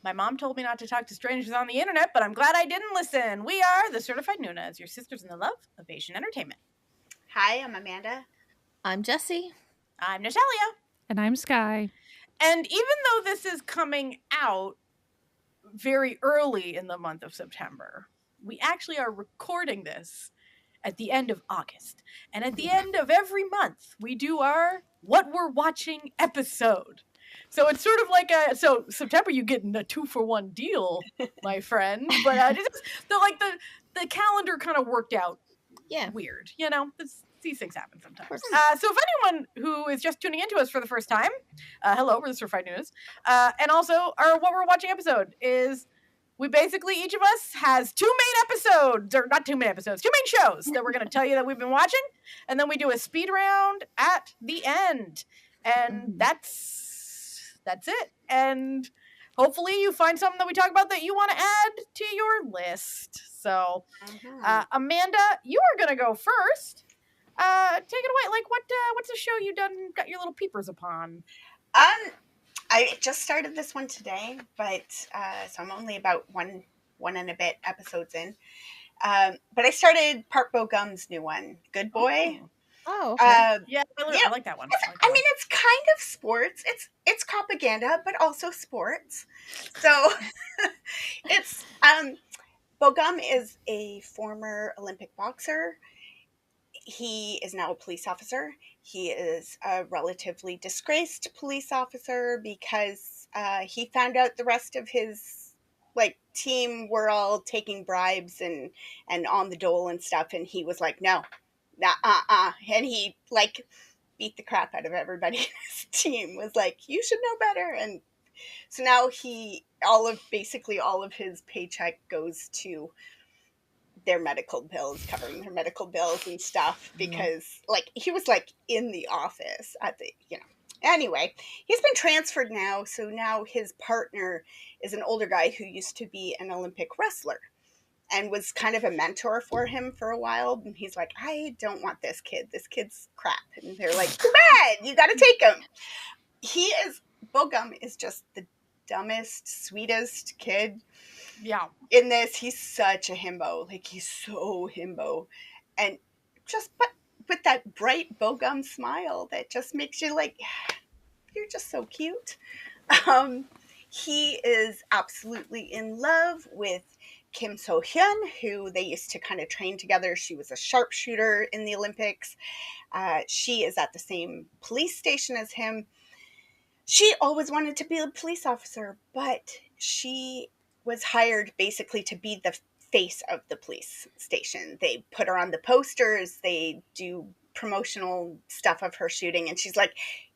My mom told me not to talk to strangers on the internet, but I'm glad I didn't listen. We are the Certified Noonas, your sisters in the love of Asian entertainment. Hi, I'm Amanda. I'm Jessie. I'm Natalia. And I'm Sky. And even though this is coming out very early in the month of September, we actually are recording this at the end of August. And at the end of every month, we do our What We're Watching episode. So it's sort of like so September you get a 2-for-1 deal, my friend. But the calendar kind of worked out weird, these things happen sometimes. So if anyone who is just tuning into us for the first time, hello, we're the Certified News. And also our What We're Watching episode is we basically, each of us has two main episodes, or not 2 main episodes, 2 main shows that we're going to tell you that we've been watching. And then we do a speed round at the end. And that's it. And hopefully you find something that we talk about that you want to add to your list. So, Amanda, you are going to go first. Take it away. Like, what's a show you got your little peepers upon? I just started this one today, but so I'm only about one and a bit episodes in. But I started Park Bo Gum's new one, Good Boy. Oh, okay. Yeah, I like that one. I mean, it's kind of sports. It's propaganda, but also sports. So it's Bo Gum is a former Olympic boxer. He is now a police officer. He is a relatively disgraced police officer because he found out the rest of his team were all taking bribes and on the dole and stuff, and he was like, no, and he beat the crap out of everybody in his team. Was like, you should know better. And so now all of his paycheck goes to their medical bills, covering their medical bills and stuff, because he was in the office at the, anyway, he's been transferred now. So now his partner is an older guy who used to be an Olympic wrestler and was kind of a mentor for him for a while. And he's like, I don't want this kid. This kid's crap. And they're like, too bad, you got to take him. Bo Gum is just the dumbest, sweetest kid. Yeah. In this, he's such a himbo. He's so himbo. And but with that bright Bo Gum smile that just makes you you're just so cute. He is absolutely in love with Kim So-hyun, who they used to kind of train together. She was a sharpshooter in the Olympics. She is at the same police station as him. She always wanted to be a police officer, but she was hired basically to be the face of the police station. They put her on the posters. They do promotional stuff of her shooting. And she's like,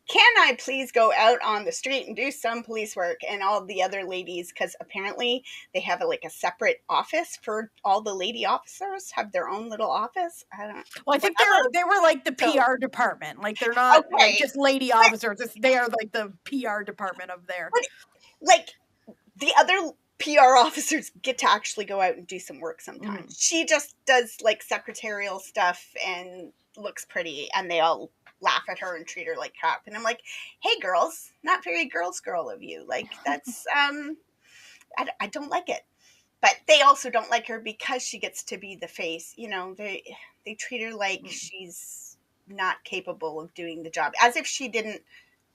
can I please go out on the street and do some police work? And all the other ladies, because apparently they have a separate office for all the lady officers, have their own little office. I don't know. Well, I think they were the PR department. They're not just lady officers. They are the PR department of there. The other PR officers get to actually go out and do some work sometimes. She just does secretarial stuff and looks pretty, and they all laugh at her and treat her like crap. And I'm like, hey girls, not very girl of you. That's I don't like it. But they also don't like her because she gets to be the face. They treat her like she's not capable of doing the job, as if she didn't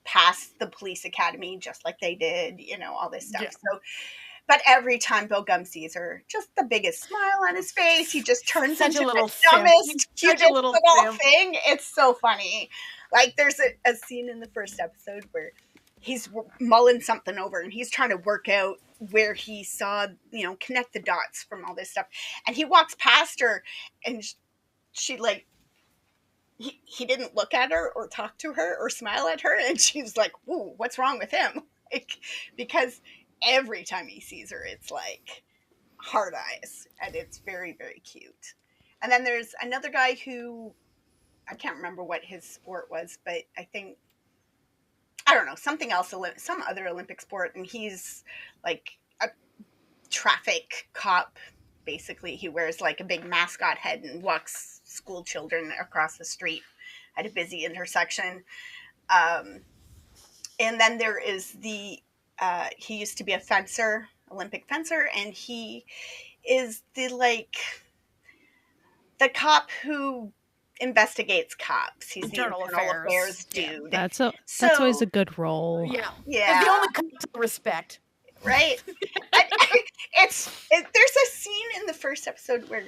pass the police academy just like they did, all this stuff. Yeah. So, but every time Bo Gum sees her, just the biggest smile on his face. He just turns into the dumbest, cutest little thing. It's so funny. There's a scene in the first episode where he's mulling something over and he's trying to work out where he saw, connect the dots from all this stuff. And he walks past her and she he didn't look at her or talk to her or smile at her. And she's like, ooh, what's wrong with him? Because every time he sees her, it's hard eyes, and it's very, very cute. And then there's another guy who, I can't remember what his sport was, but I don't know, something else, some other Olympic sport, and he's a traffic cop. Basically, he wears a big mascot head and walks school children across the street at a busy intersection. And then there is the he used to be a fencer, Olympic fencer, and he is the cop who investigates cops. He's Internal the internal affairs yeah. dude. That's always a good role. Yeah. Yeah. It's the only cop to respect. Right. There's a scene in the first episode where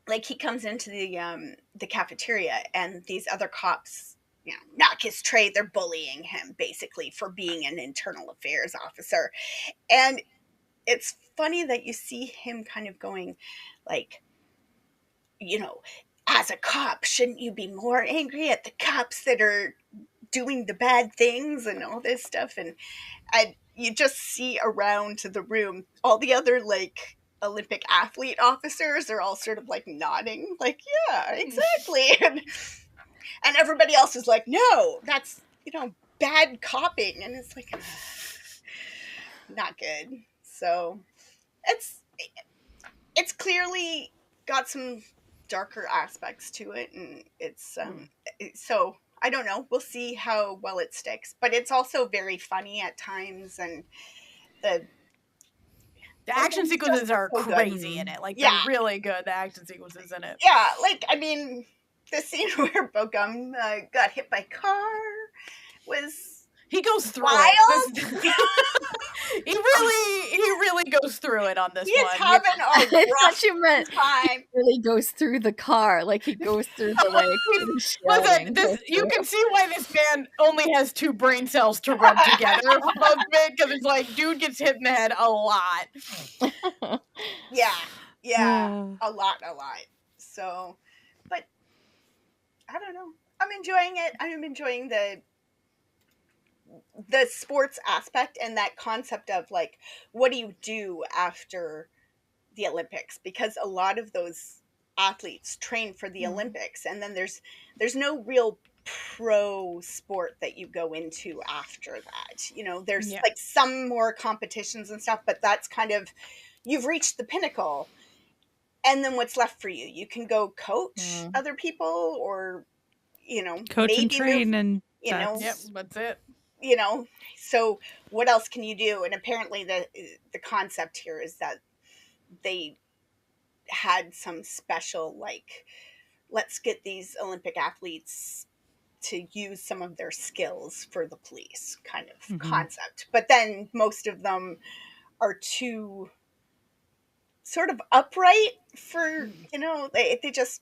like he comes into the cafeteria and these other cops, you know, knock his tray. They're bullying him basically for being an internal affairs officer. And it's funny that you see him kind of going like, you know, as a cop, shouldn't you be more angry at the cops that are doing the bad things and all this stuff? And you just see around the room all the other like Olympic athlete officers are all sort of like nodding, like, yeah, exactly. And everybody else is like, no, that's, you know, bad copying. And it's like, not good. So it's clearly got some darker aspects to it, and it's so I don't know, we'll see how well it sticks, but it's also very funny at times, and the action sequences are so crazy in it. Like, they're really good, the action sequences in it. Yeah, like, I mean, the scene where Bogum got hit by a car was he goes through wild. It. He really goes through it on this He's one. Having a rough you meant time. He really goes through the car, like he goes through the Listen, you can see why this man only has 2 brain cells to rub together for most of it, because it's like, dude gets hit in the head a lot. Yeah, a lot. So, but I don't know. I'm enjoying it. I'm enjoying the sports aspect and that concept of like, what do you do after the Olympics? Because a lot of those athletes train for the Olympics, and then there's no real pro sport that you go into after that. You know, there's like some more competitions and stuff, but that's kind of, you've reached the pinnacle, and then what's left for you? You can go coach other people, or, you know, coach and train, and you know, that's it. You know, so what else can you do? And apparently the concept here is that they had some special, like, let's get these Olympic athletes to use some of their skills for the police kind of concept. But then most of them are too sort of upright for, you know, they just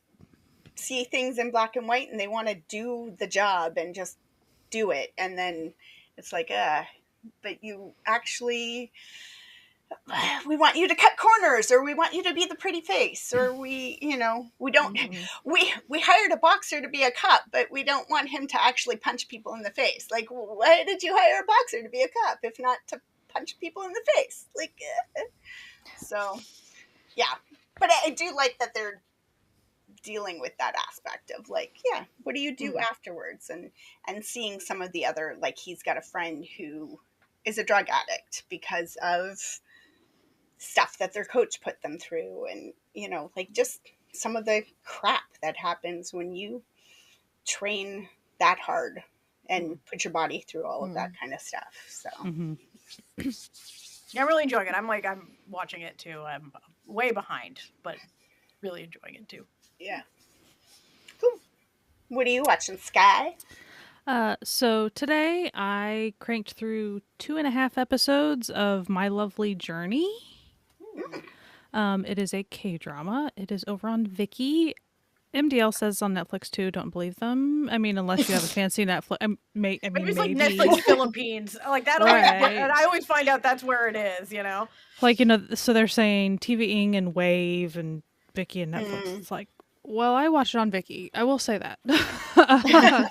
see things in black and white and they want to do the job and just do it. And then it's like, but you actually, we want you to cut corners, or we want you to be the pretty face, or we, you know, we don't, we hired a boxer to be a cop, but we don't want him to actually punch people in the face. Like, why did you hire a boxer to be a cop if not to punch people in the face? Like, so yeah, but I do like that they're dealing with that aspect of like, yeah, what do you do afterwards? And seeing some of the other, like, he's got a friend who is a drug addict because of stuff that their coach put them through, and, you know, like, just some of the crap that happens when you train that hard and put your body through all of that kind of stuff. So yeah, I'm really enjoying it. I'm watching it too. I'm way behind, but really enjoying it too. Yeah. Cool. What are you watching, Sky? So today I cranked through 2.5 episodes of My Lovely Journey. It is a K-drama. It is over on Viki. MDL says on Netflix too. Don't believe them. I mean, unless you have a fancy Netflix. Maybe it's like Netflix Philippines, like that. Always, and I always find out that's where it is. You know, like, you know. So they're saying TVing and Wave and Viki and Netflix. It's like, well, I watched it on Viki. I will say that.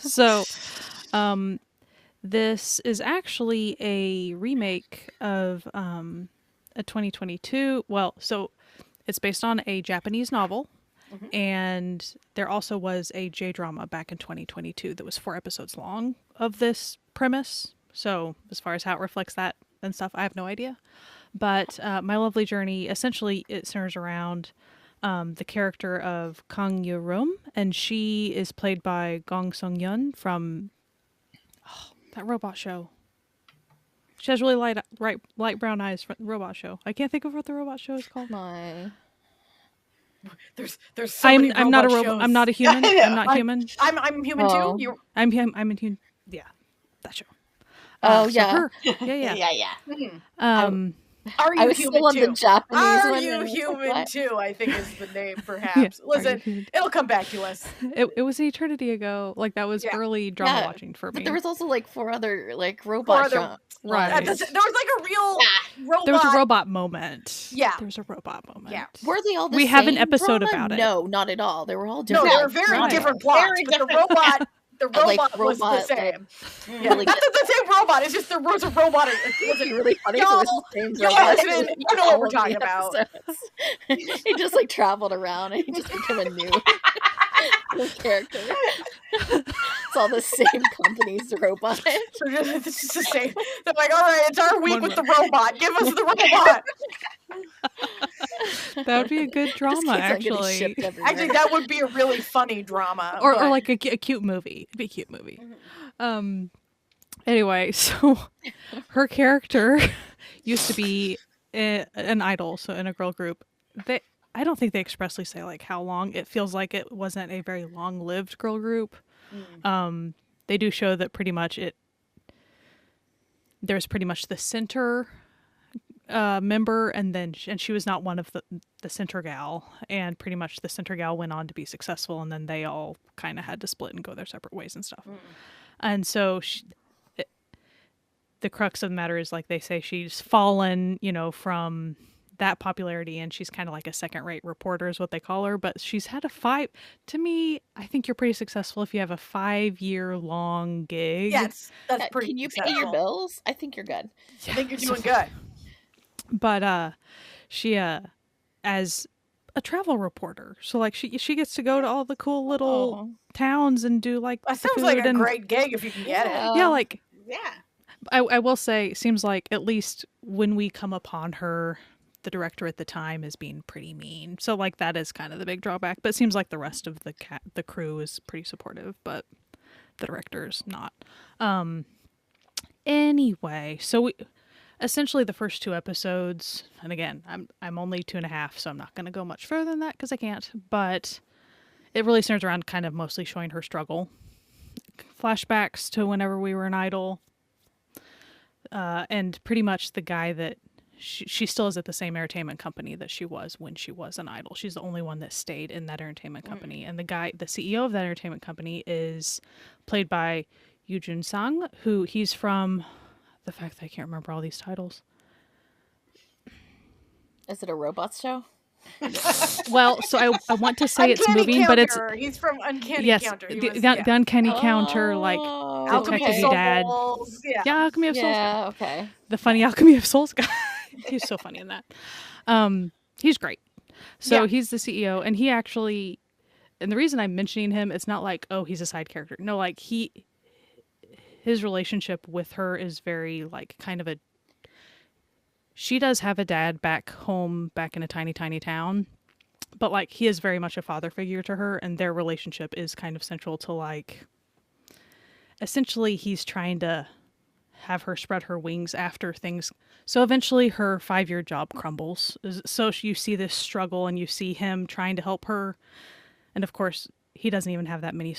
So, this is actually a remake of a 2022. Well, so it's based on a Japanese novel. And there also was a J-drama back in 2022 that was 4 episodes long of this premise. So as far as how it reflects that and stuff, I have no idea. But My Lovely Journey, essentially it centers around the character of Kang Yoo-rum, and she is played by Gong Sung-yeon from that robot show. She has really light brown eyes from the robot show. I can't think of what the robot show is called. There's so many I'm not a robot robot. shows. I'm not a human. I'm not human. I'm human Oh. too. I'm a human. Yeah, that show. Oh, So yeah. her. Yeah. Are you I was human still on too? the Japanese Are one. you and I was like, human what? too? I think is the name, Yeah, perhaps. Are You Listen, Human? it'll come back to us. It was an eternity ago. Like that was Yeah. early drama Yeah, watching for me. But there was also like 4 other like robot other- shows. Right. There was like a real robot. There was a robot moment. Yeah. There was a robot moment. Yeah. Were they all the We same have an episode drama? about it. No, not at all. They were all No, different. they were very dramas. different plots. Very but different. the robot was the robot, same. like, Yeah. really Not the same robot. It's just there was a robot. It It'd be wasn't. really funny if it was the same y'all robot. listening, you know what we're All of the talking about. episodes. He just like traveled around and he just became a new character. It's all the same company's robot. So it's just the same. They're like, all right, it's our week One with the robot. Give us the robot. That would be a good Just drama, keeps on getting actually. shipped everywhere. Actually, that would be a really funny drama. Or but- like a cute movie. It'd be a cute movie. Anyway, so her character used to be an idol, so in a girl group. I don't think they expressly say like how long. It feels like it wasn't a very long-lived girl group. They do show that pretty much there's pretty much the center member, and she was not one of the center gal, and pretty much the center gal went on to be successful, and then they all kind of had to split and go their separate ways and stuff. And so the crux of the matter is, like they say, she's fallen, from that popularity, and she's kind of like a second-rate reporter is what they call her, but she's had to me, I think you're pretty successful if you have a 5-year-long gig. Yes, that's pretty. Can you pay your successful. bills? I think you're good. I think you're doing good. But she as a travel reporter, so like she gets to go to all the cool little towns and do like That the sounds like food a and great gig if you can get it. yeah, like Yeah. I will say, it seems like at least when we come upon her, the director at the time is being pretty mean. So like that is kind of the big drawback. But it seems like the rest of the crew is pretty supportive, but the director's not. Anyway, so essentially the first 2 episodes, and again, I'm only 2.5, so I'm not going to go much further than that because I can't. But it really centers around kind of mostly showing her struggle, flashbacks to whenever we were an idol. And pretty much the guy that she still is at the same entertainment company that she was when she was an idol. She's the only one that stayed in that entertainment company. And the CEO of that entertainment company is played by Yoo Sang, who he's from the fact that I can't remember all these titles. Is it a robot show? Well, so I want to say it's Uncanny moving, but it's Counter. He's from Uncanny yes, Counter. He the, was- the Uncanny Counter, like Oh, Alchemy Detective of Dad. Souls. Yeah. yeah, Alchemy of Souls. Yeah, okay. The funny Alchemy of Souls guy. He's so funny in that. He's great. So Yeah. he's the CEO, and he actually, and the reason I'm mentioning him, it's not like, oh, he's a side character. No, like his relationship with her is very like kind of she does have a dad back home, back in a tiny, tiny town, but like he is very much a father figure to her, and their relationship is kind of central to like, essentially he's trying to have her spread her wings after things. So eventually her 5-year job crumbles. So you see this struggle, and you see him trying to help her. And of course, he doesn't even have that many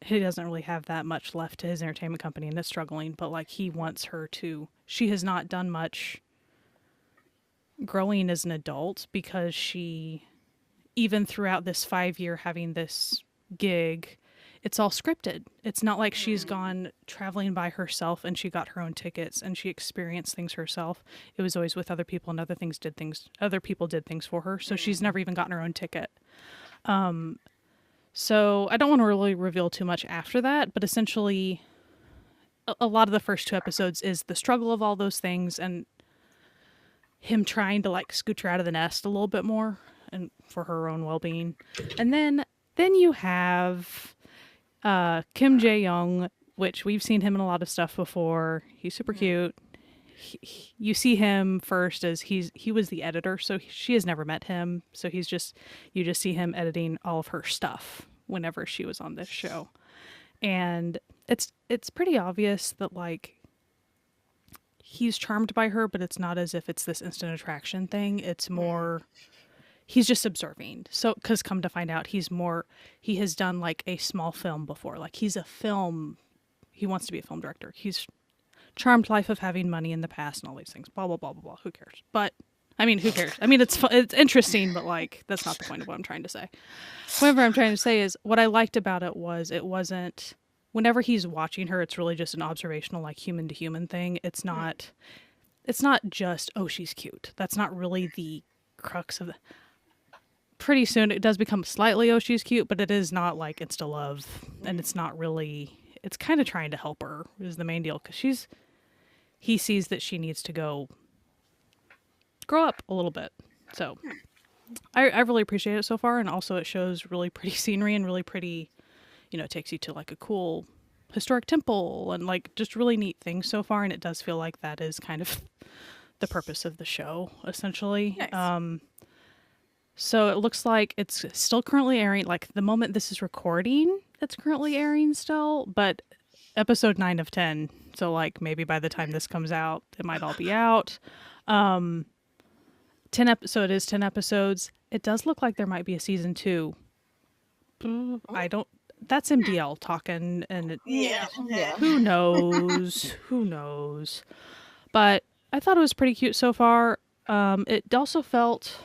he doesn't really have that much left to his entertainment company, and it's struggling. But like he wants her to, she has not done much growing as an adult, because she, even throughout this 5-year having this gig, it's all scripted. It's not like she's gone traveling by herself and she got her own tickets and she experienced things herself. It was always with other people, and other people did things for her. So she's never even gotten her own ticket. So I don't want to really reveal too much after that, but essentially a lot of the first 2 episodes is the struggle of all those things and him trying to like scooch her out of the nest a little bit more and for her own well-being. And then you have Kim Jae-young, which we've seen him in a lot of stuff before. He's super cute. You see him first as he was the editor, so she has never met him. So you just see him editing all of her stuff whenever she was on this show. And it's pretty obvious that like he's charmed by her, but it's not as if it's this instant attraction thing. It's more, he's just observing. So, because come to find out, he has done like a small film before. Like he wants to be a film director. He's charmed life of having money in the past and all these things. Blah, blah, blah, blah, blah. Who cares? But, I mean, who cares? I mean, it's interesting, but like, that's not the point of what I'm trying to say. Whatever I'm trying to say is, what I liked about it wasn't, whenever he's watching her, it's really just an observational, like human to human thing. It's not just, oh, she's cute. That's not really the crux of the, pretty soon it does become slightly, oh, she's cute, but it is not like insta love, and it's not really, it's kind of trying to help her is the main deal, because he sees that she needs to grow up a little bit. So I really appreciate it so far, and also it shows really pretty scenery and really pretty, it takes you to like a cool historic temple and like just really neat things so far, and it does feel like that is kind of the purpose of the show, essentially. Nice. So it looks like it's still currently airing, like the moment this is recording, it's currently airing still, but episode 9 of 10, so like maybe by the time this comes out, it might all be out. 10 so it is 10 episodes. It does look like there might be a season 2. That's MDL talking, and who knows? Who knows? But I thought it was pretty cute so far. It also felt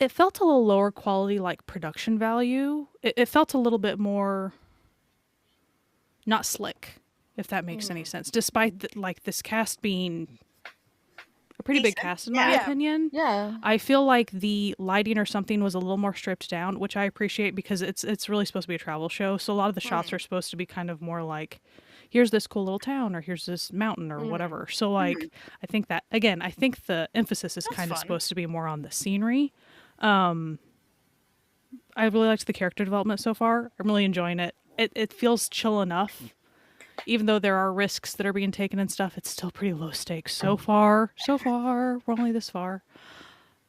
a little lower quality, like production value. It felt a little bit more not slick, if that makes any sense. Despite this cast being a pretty big cast in my opinion. Yeah. I feel like the lighting or something was a little more stripped down, which I appreciate because it's really supposed to be a travel show. So a lot of the shots are supposed to be kind of more like, here's this cool little town, or here's this mountain, or whatever. So like, I think that, again, I think the emphasis is kind of supposed to be more on the scenery. I really liked the character development so far. I'm really enjoying it. It feels chill enough. Even though there are risks that are being taken and stuff, it's still pretty low stakes so far. We're only this far.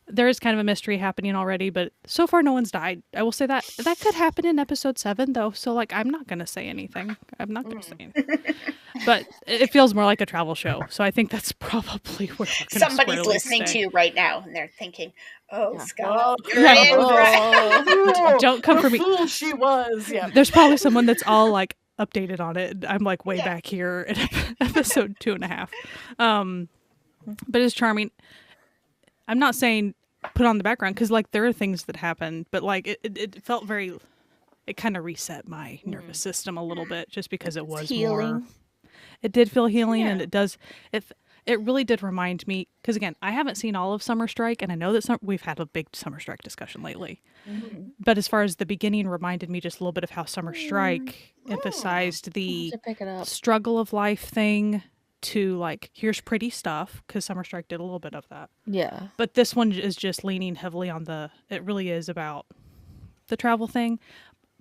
There is kind of a mystery happening already, but so far no one's died. I will say that could happen in episode 7 though. So like, I'm not going to say anything. But it feels more like a travel show. So I think that's probably where somebody's listening to you right now and they're thinking, oh, Scott, don't come for me. Fool she was. Yeah. There's probably someone that's all like updated on it. I'm like way back here at episode 2.5. But it's charming. I'm not saying put on the background because like there are things that happen, but like it felt very, it kind of reset my nervous system a little bit just because it was healing. More. It did feel healing, and it really did remind me, because again, I haven't seen all of Summer Strike, and I know that we've had a big Summer Strike discussion lately. But as far as the beginning reminded me just a little bit of how Summer Strike emphasized the struggle of life thing to like, here's pretty stuff, because Summer Strike did a little bit of that. Yeah. But this one is just leaning heavily on it really is about the travel thing,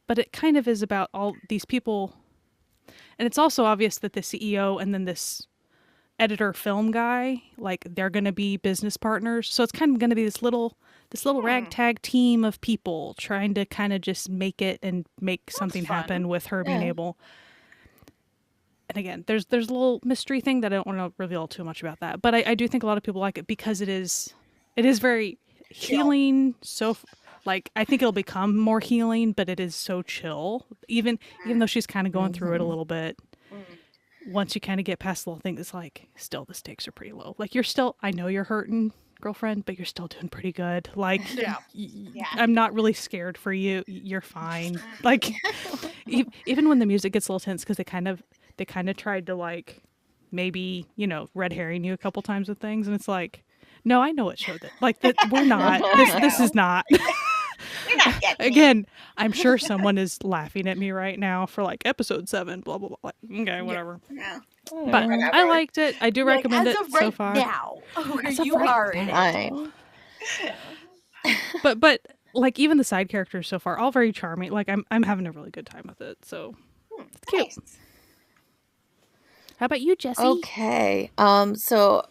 but it kind of is about all these people. And it's also obvious that the CEO and then this editor film guy, like they're going to be business partners. So it's kind of going to be this little ragtag team of people trying to kind of just make it and make something happen with her being able. And again, there's a little mystery thing that I don't want to reveal too much about that. But I do think a lot of people like it because it is very healing. So like, I think it'll become more healing, but it is so chill. Even though she's kind of going through it a little bit. Once you kind of get past the little thing, it's like, still the stakes are pretty low. Like I know you're hurting, girlfriend, but you're still doing pretty good. Like, I'm not really scared for you. You're fine. Like, even when the music gets a little tense, because they kind of tried to like, maybe, red herring you a couple times with things. And it's like, no, I know what showed it. Like, that we're not. This is not. Again, I'm sure someone is laughing at me right now for like episode 7, blah blah blah. Like, okay, whatever. Yeah. But I liked it. I do recommend it so far. Now, you are in it. But like even the side characters so far, all very charming. Like I'm having a really good time with it. So it's cute. Nice. How about you, Jessie? Okay. So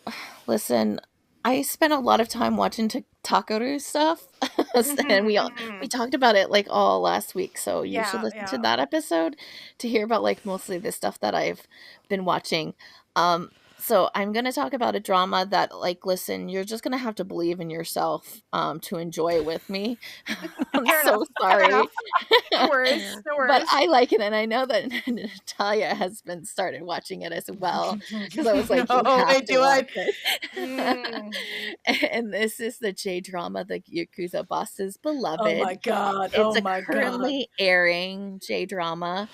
listen, I spent a lot of time watching Takeru stuff, and we talked about it like all last week. So you should listen to that episode to hear about like mostly the stuff that I've been watching. So I'm gonna talk about a drama that, like, listen, you're just gonna have to believe in yourself to enjoy it with me. I'm Fair so enough. Fair sorry. enough. No worries. Fair. No But worries. I like it, and I know that Natalia has been started watching it as well, because I was like, you No, have wait, to do watch I? it. And this is the J-drama, The Yakuza Boss's Oh Beloved. my god. It's Oh a my god. currently airing J-drama.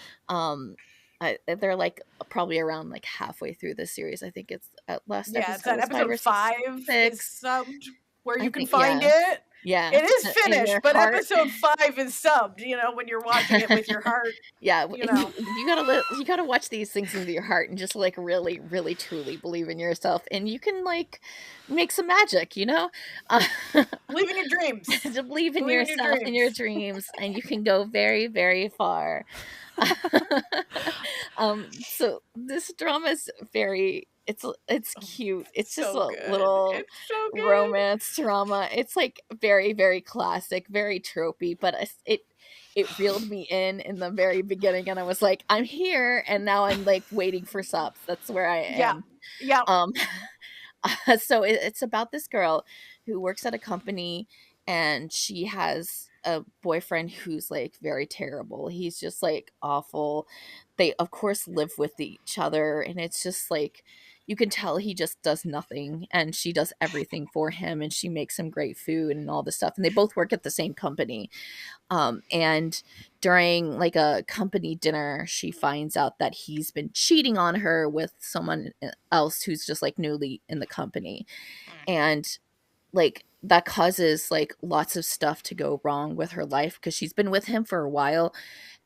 They're like probably around like halfway through the series. I think it's last Yeah, it's episode that was 5 episode or 5 is 6. subbed where I you can think, find yeah. it. Yeah. It is In finished, your but heart. episode 5 is subbed, when you're watching it with your heart. Yeah, You know. you gotta watch these things with your heart and just like really, really, truly believe in yourself, and you can like make some magic, Believe in your dreams. to believe in Believe in your yourself and your dreams. dreams, and you can go very, very far. So this drama is it's cute. It's just So a good. little It's so good. romance drama. It's like very, very classic, very tropey, but it reeled me in the very beginning, and I was like, I'm here, and now I'm like waiting for subs. That's where I am. Yeah. Um, so it's about this girl who works at a company, and she has a boyfriend who's like very terrible. He's just like awful. They of course live with each other, and it's just like you can tell he just does nothing, and she does everything for him, and she makes him great food and all this stuff, and they both work at the same company. And during like a company dinner, she finds out that he's been cheating on her with someone else who's just like newly in the company. And like that causes like lots of stuff to go wrong with her life because she's been with him for a while.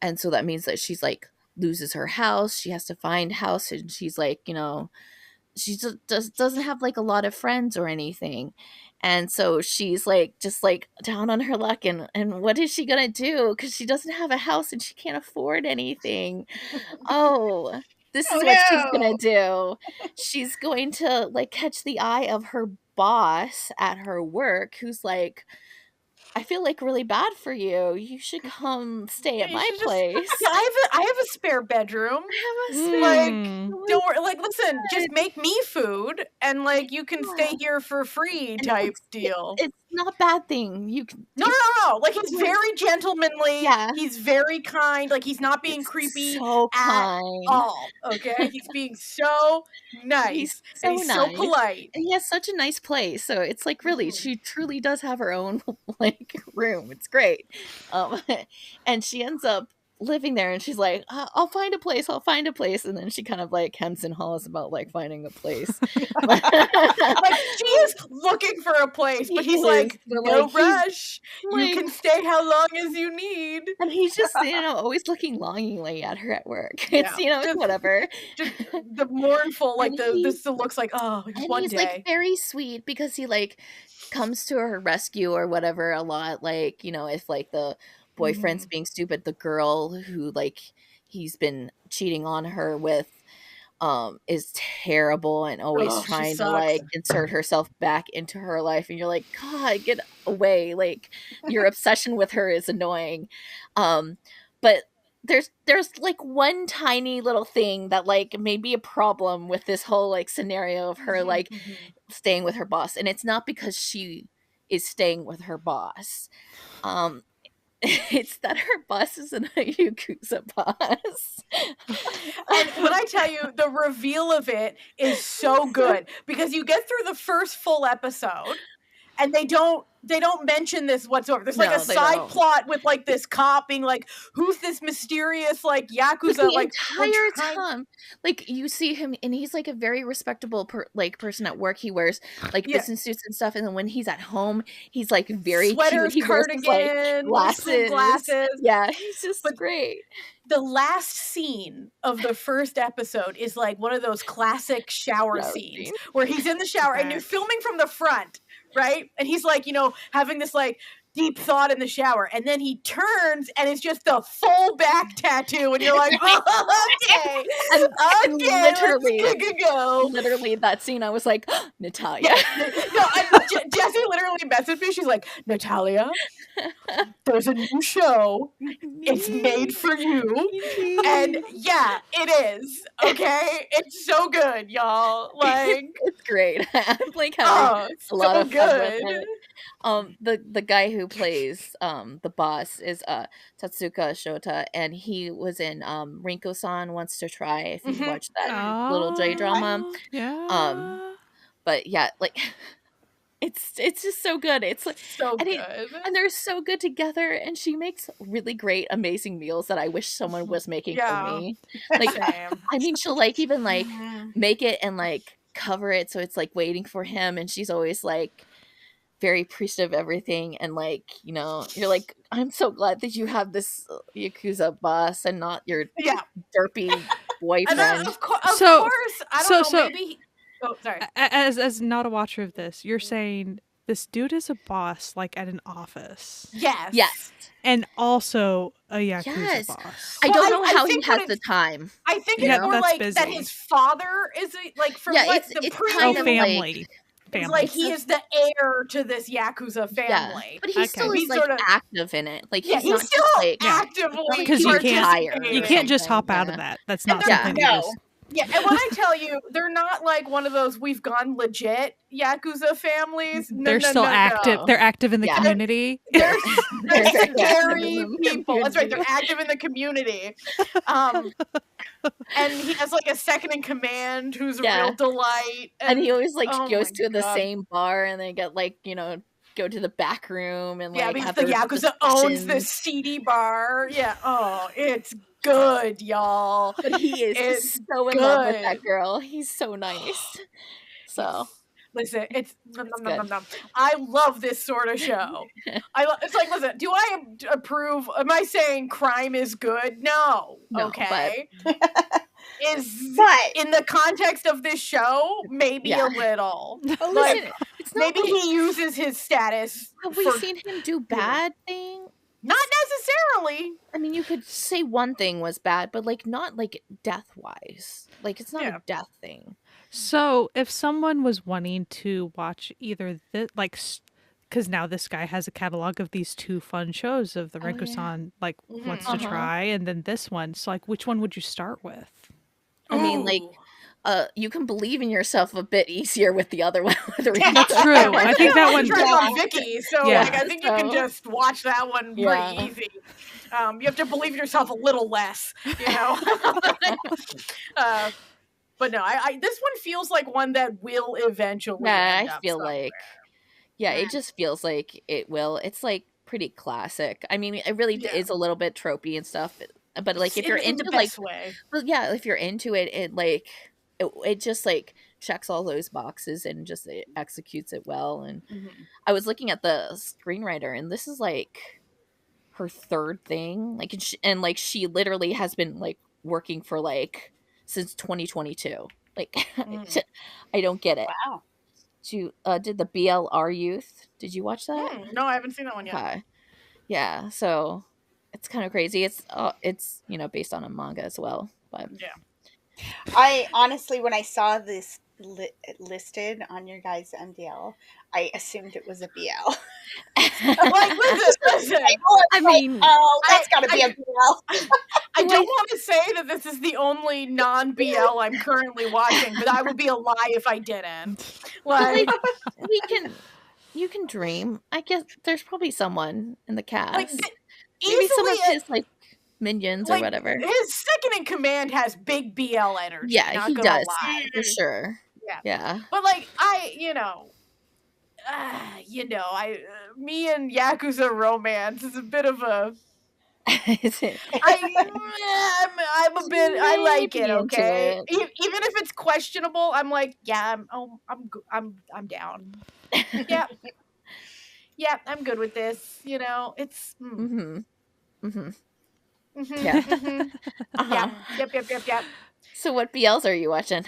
And so that means that she's like loses her house. She has to find house, and she's like, she just doesn't have like a lot of friends or anything, and so she's like just like down on her luck, and what is she gonna do because she doesn't have a house and she can't afford anything. Oh, this Oh is what she's gonna no. do. She's going to like catch the eye of her boss at her work, who's like, I feel like really bad for you. You should come stay at You my should just- place. Yeah, I have a spare bedroom. I have a spare Like, Mm. don't worry. Like, listen, just make me food, and like you can stay here for free And type it's deal. it's not a bad thing. You can No. Like he's very gentlemanly. Yeah. He's very kind. Like he's not being it's creepy so at kind. all. Okay, he's being so nice. He's and so he's nice. so polite. And he has such a nice place. So it's like really, Mhm. she truly does have her own like room. It's great. And she ends up living there, and she's like, I'll find a place, and then she kind of like hems and haws about like finding a place. Like she is looking for a place, but He he's is, like, but, no like, he's, rush. You like- can stay how long as you need. and he's just always looking longingly at her at work. It's Yeah. it's whatever. Just the mournful, like And this looks like, oh, And one he's day. like very sweet because he like comes to her rescue or whatever a lot. Like, if like the boyfriend's being stupid, the girl who like he's been cheating on her with is terrible and always Ugh, she trying to sucks. like insert herself back into her life, and you're like, God, get away. Like your obsession with her is annoying. But there's like one tiny little thing that like may be a problem with this whole like scenario of her like staying with her boss, and it's not because she is staying with her boss. It's that her boss isn't a Yakuza boss. And when I tell you, the reveal of it is so good because you get through the first full episode, and they don't mention this whatsoever. There's like No, a they side don't. plot with like this cop being like, who's this mysterious like Yakuza? The Like we're entire trying- time, like you see him, and he's like a very respectable person at work. He wears like Yeah. business suits and stuff, and then when he's at home, he's like very sweaters, cute. He wears his, cardigan, like, glasses. Yeah, he's just But- great. The last scene of the first episode is like one of those classic shower Shower scenes scene. where he's in the shower and you're filming from the front, right? And he's like, having this like deep thought in the shower, and then he turns and it's just the full back tattoo, and you're like, oh, okay, And literally, let's go. literally that scene, I was like, Natalia. Yeah, no, Jessie literally messaged me. She's like, Natalia, there's a new show. It's made for you, and yeah, it is. Okay, it's so good, y'all. Like, it's great. I'm like having a lot of fun with it. The guy who plays the boss is Tatsuka Shota, and he was in Rinko-san Wants to Try, if you've watched that little J-drama. Yeah. But yeah, like it's just so good. It's like so and good. and they're so good together, and she makes really great, amazing meals that I wish someone was making for me. Like, I mean, she'll like even like make it and like cover it so it's like waiting for him, and she's always like very appreciative of everything, and like, you know, you're like, I'm so glad that you have this Yakuza boss and not your derpy boyfriend. And of course, I don't know, maybe sorry. As not a watcher of this, you're saying this dude is a boss, like at an office. Yes. And also a Yakuza boss. I don't know how he has the time. I think it's more like busy. That his father is like from what the family. It's like he is the heir to this Yakuza family. Yeah. But he still is like sort of active in it. Like he's not still just like actively because you can't just hop out of that. That's not something you just. Yeah, and when I tell you, they're not like one of those we've gone legit Yakuza families. They're still active. No. They're active in the community. They're scary people. That's right. They're active in the community. And he has like a second in command who's a real delight. And he always like goes to the same bar, and they get like, you know, go to the back room and like because the Yakuza owns this seedy bar. Yeah. Oh, it's good, y'all. But he is so in love with that girl. He's so nice. So listen, it's I love this sort of show. It's like, listen, do I approve? Am I saying crime is good? No. Okay. But in the context of this show, maybe a little. But listen, maybe he uses his status. Have we seen him do bad things? Not necessarily. I mean, you could say one thing was bad, but like not like death-wise. Like it's not a death thing. So if someone was wanting to watch either this, like, because now this guy has a catalog of these two fun shows of the Rinko-san like Wants to Try, and then this one. So like, which one would you start with? I mean, like, you can believe in yourself a bit easier with the other one. That's true. I think that one. On Vicky, so like, I think you can just watch that one pretty easy. You have to believe in yourself a little less, you know. But no, I this one feels like one that will eventually. Yeah, I feel like. Yeah, it just feels like it will. It's like pretty classic. I mean, it really is a little bit tropey and stuff. But like, if you're into like, well, yeah, if you're into it, it like, it just like checks all those boxes and just it executes it well. And I was looking at the screenwriter, and this is like her third thing. Like, and like she literally has been like working for like since 2022. Like, I don't get it. Wow. She did the BLR Youth. Did you watch that? No, I haven't seen that one yet. Okay. Yeah, so it's kind of crazy. It's you know, based on a manga as well. But I honestly, when I saw this listed on your guys' MDL, I assumed it was a BL. Like, listen. I mean, oh, that's got to be a BL. I don't want to say that this is the only non-BL I'm currently watching, but I would be a lie if I didn't. Like, you can dream. I guess there's probably someone in the cast. Like, maybe some of his like minions or whatever. His second in command has big BL energy. Yeah, he does for sure. Yeah. But like, me and Yakuza romance is a bit of a. I'm a bit. I like it. Okay, even if it's questionable, I'm like, I'm down. Yeah, yeah, I'm good with this. You know, it's. Yeah. Yeah. Yep. So what BLs are you watching?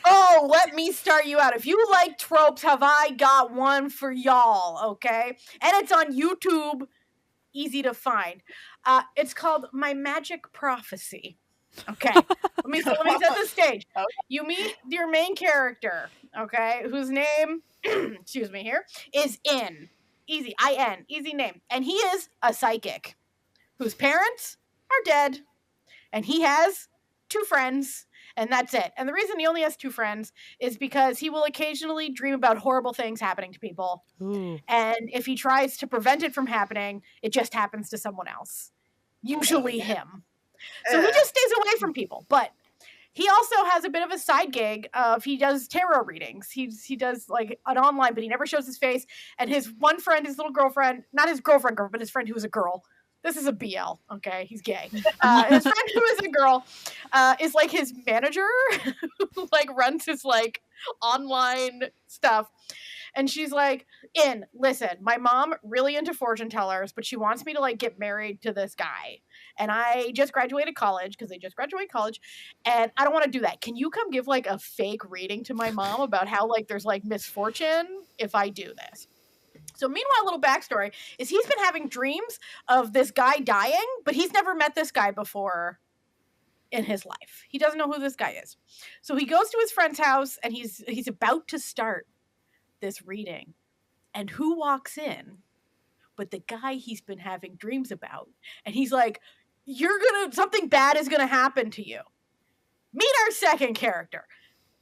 Oh, let me start you out. If you like tropes, have I got one for y'all, okay? And it's on YouTube, easy to find. It's called My Magic Prophecy. Okay, let me set the stage. Okay. You meet your main character, okay, whose name, excuse me here, is In. Easy, I-N, easy name. And he is a psychic whose parents are dead. And he has 2 friends, and that's it. And the reason he only has 2 friends is because he will occasionally dream about horrible things happening to people. Ooh. And if he tries to prevent it from happening, it just happens to someone else. Usually him. So he just stays away from people. But he also has a bit of a side gig of he does tarot readings. He does like an online, but he never shows his face. And his one friend, his little girlfriend, not his girlfriend, but his friend who is a girl. This is a BL, okay? He's gay. His friend who is a girl is like his manager who like runs his like online stuff. And she's like, In, listen, my mom really into fortune tellers, but she wants me to like get married to this guy. And I just graduated college because they just graduated college. And I don't want to do that. Can you come give like a fake reading to my mom about how like there's like misfortune if I do this? So meanwhile, little backstory is he's been having dreams of this guy dying, but he's never met this guy before in his life. He doesn't know who this guy is. So he goes to his friend's house and he's about to start this reading. And who walks in but the guy he's been having dreams about? And he's like, something bad is gonna happen to you. Meet our second character,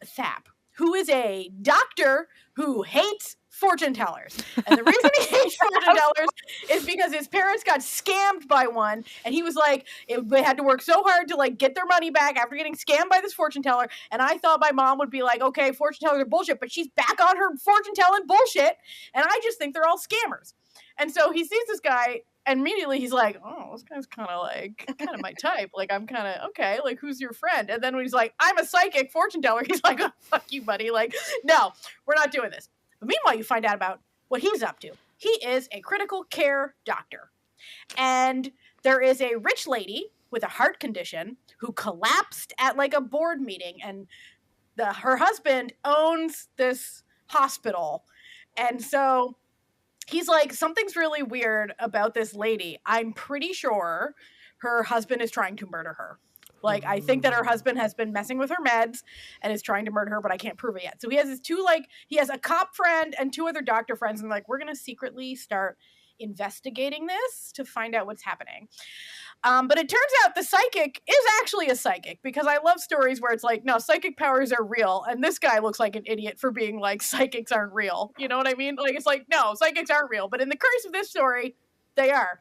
Thap, who is a doctor who hates fortune tellers. And the reason he hates fortune tellers is because his parents got scammed by one, and he was like, they had to work so hard to like get their money back after getting scammed by this fortune teller. And I thought my mom would be like, okay, fortune tellers are bullshit, but she's back on her fortune telling bullshit, and I just think they're all scammers. And so he sees this guy, and immediately he's like, oh, this guy's kind of my type. Like, I'm kind of, okay, like, who's your friend? And then when he's like, I'm a psychic fortune teller, he's like, oh, fuck you, buddy. Like, no, we're not doing this. But meanwhile, you find out about what he's up to. He is a critical care doctor. And there is a rich lady with a heart condition who collapsed at, like, a board meeting. And her husband owns this hospital. And so he's like, something's really weird about this lady. I'm pretty sure her husband is trying to murder her. Like, I think that her husband has been messing with her meds and is trying to murder her, but I can't prove it yet. So he has he has a cop friend and 2 other doctor friends, and like, we're going to secretly start investigating this to find out what's happening. But it turns out the psychic is actually a psychic, because I love stories where it's like, no, psychic powers are real. And this guy looks like an idiot for being like, psychics aren't real. You know what I mean? Like, it's like, no, psychics aren't real. But in the curse of this story, they are.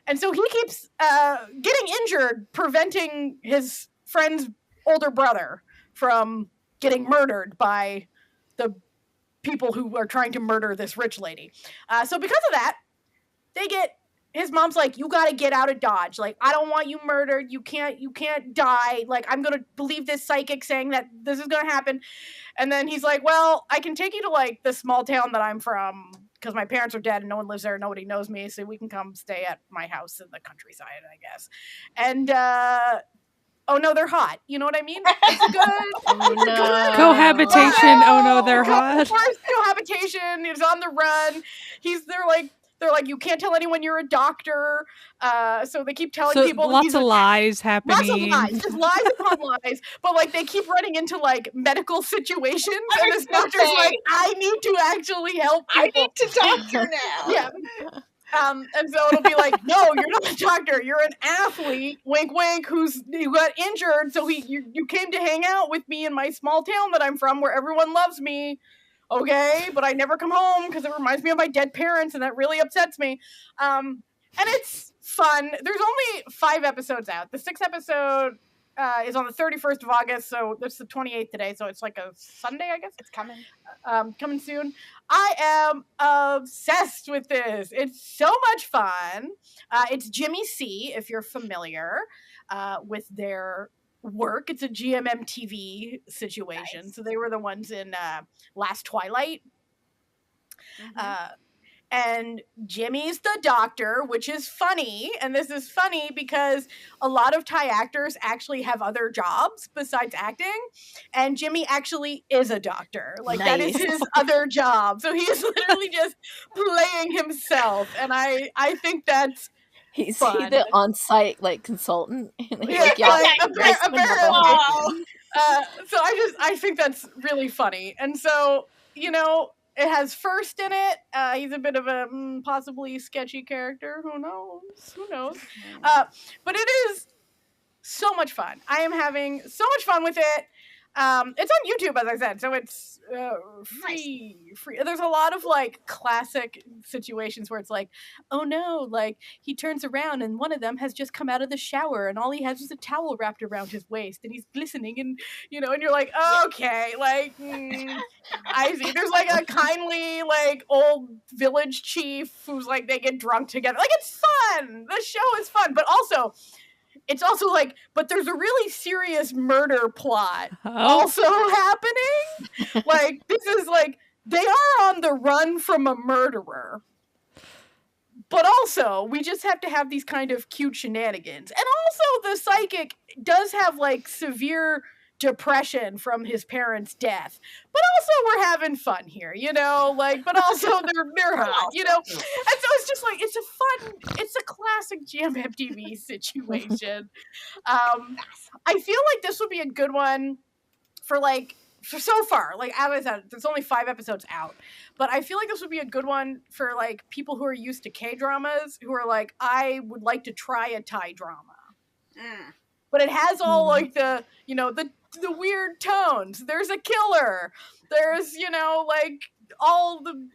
And so he keeps getting injured, preventing his friend's older brother from getting murdered by the people who are trying to murder this rich lady. So because of that, his mom's like, you got to get out of Dodge. Like, I don't want you murdered. You can't die. Like, I'm going to believe this psychic saying that this is going to happen. And then he's like, well, I can take you to like the small town that I'm from, because my parents are dead and no one lives there. Nobody knows me. So we can come stay at my house in the countryside, I guess. And, oh no, they're hot. You know what I mean? It's good. Oh, no. Cohabitation. Oh no, they're hot. Forced cohabitation. He's on the run. They're like, you can't tell anyone you're a doctor. So they keep telling people. Lots of lies happening. Lots of lies. Just lies upon lies. But like, they keep running into like medical situations, and this doctor's like, I need to actually help people. I need to doctor now. Yeah. And so it'll be like, no, you're not a doctor. You're an athlete, wink, wink, who got injured. So you came to hang out with me in my small town that I'm from, where everyone loves me. Okay, but I never come home because it reminds me of my dead parents, and that really upsets me. And it's fun. There's only 5 episodes out. The 6th episode is on the 31st of August, so it's the 28th today, so it's like a Sunday, I guess. It's coming. Coming soon. I am obsessed with this. It's so much fun. It's Jimmy C, if you're familiar with their work. It's a GMMTV situation. Nice. So they were the ones in Last Twilight. Mm-hmm. and Jimmy's the doctor, which is funny. And this is funny because a lot of Thai actors actually have other jobs besides acting, and Jimmy actually is a doctor. Like that is Nice. his other job. So he's literally just playing himself, and I think that's He's fun. the on-site like consultant. Yeah, Like, like, nice to have a apparently. Wow. So I think that's really funny. And so, you know, it has First in it. He's a bit of a possibly sketchy character. Who knows? Who knows? But it is so much fun. I am having so much fun with it. It's on YouTube, as I said, so it's free. There's a lot of like classic situations where it's like, oh no, like he turns around and one of them has just come out of the shower and all he has is a towel wrapped around his waist and he's glistening, and you know, and you're like, okay, like I see. There's like a kindly like old village chief who's like they get drunk together. Like it's fun. The show is fun, but also. It's also like, but there's a really serious murder plot also happening. Like, this is like, they are on the run from a murderer. But also, we just have to have these kind of cute shenanigans. And also, the psychic does have, like, severe depression from his parents' death. But also, we're having fun here, you know? Like, but also, they're hot, you know? And so it's just like, it's a classic GMMTV situation. I feel like this would be a good one for, like, for so far. Like, as I said, there's only 5 episodes out. But I feel like this would be a good one for, like, people who are used to K-dramas, who are like, I would like to try a Thai drama. But it has all, like, the, you know, the weird tones. There's a killer. There's, you know, like, all the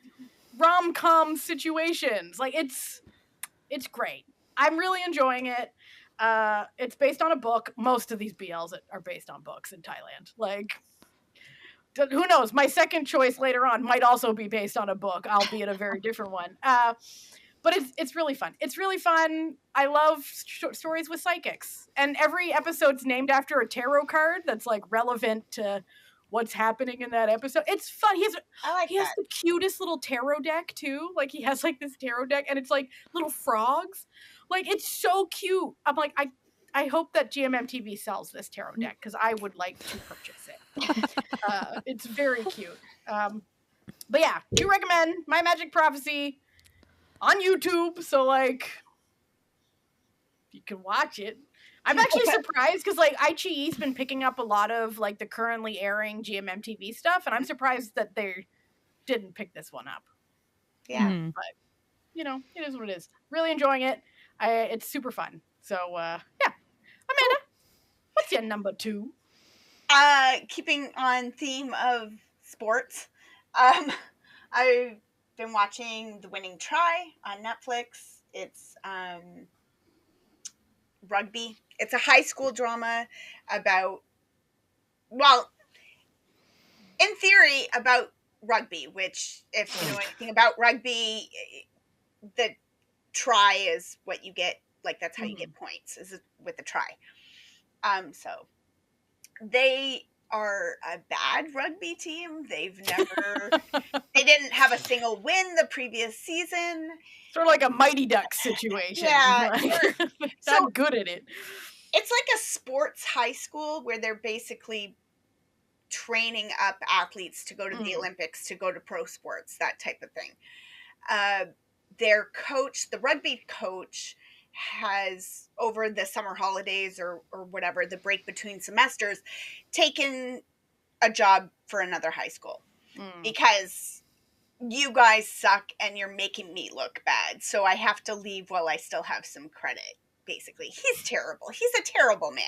rom-com situations. Like, it's great. I'm really enjoying it. It's based on a book. Most of these BLs are based on books in Thailand. Like, who knows? My second choice later on might also be based on a book, albeit a very different one. But it's really fun. It's really fun. I love stories with psychics. And every episode's named after a tarot card that's, like, relevant to what's happening in that episode. It's fun. He has the cutest little tarot deck, too. Like, he has, like, this tarot deck, and it's, like, little frogs. Like, it's so cute. I'm like, I hope that GMMTV sells this tarot deck, because I would like to purchase it. It's very cute. But yeah, do recommend My Magic Prophecy on YouTube, so, like, you can watch it. I'm actually surprised, because, like, iQIYI's been picking up a lot of, like, the currently airing GMMTV stuff, and I'm surprised that they didn't pick this one up. Yeah. But, you know, it is what it is. Really enjoying it. It's super fun. So, yeah. Amanda, what's your number 2? Keeping on theme of sports, I've been watching The Winning Try on Netflix. It's rugby. It's a high school drama about, well, in theory, about rugby, which, if you know anything about rugby, the try is what you get. Like, that's how you get points, is with the try. So they are a bad rugby team. They didn't have a single win the previous season. Sort of like a Mighty Ducks situation. Yeah. Like, not good at it. It's like a sports high school where they're basically training up athletes to go to the Olympics, to go to pro sports, that type of thing. Their coach, the rugby coach, has, over the summer holidays or whatever, the break between semesters, taken a job for another high school because you guys suck and you're making me look bad. So I have to leave while I still have some credit. Basically, he's terrible. He's a terrible man.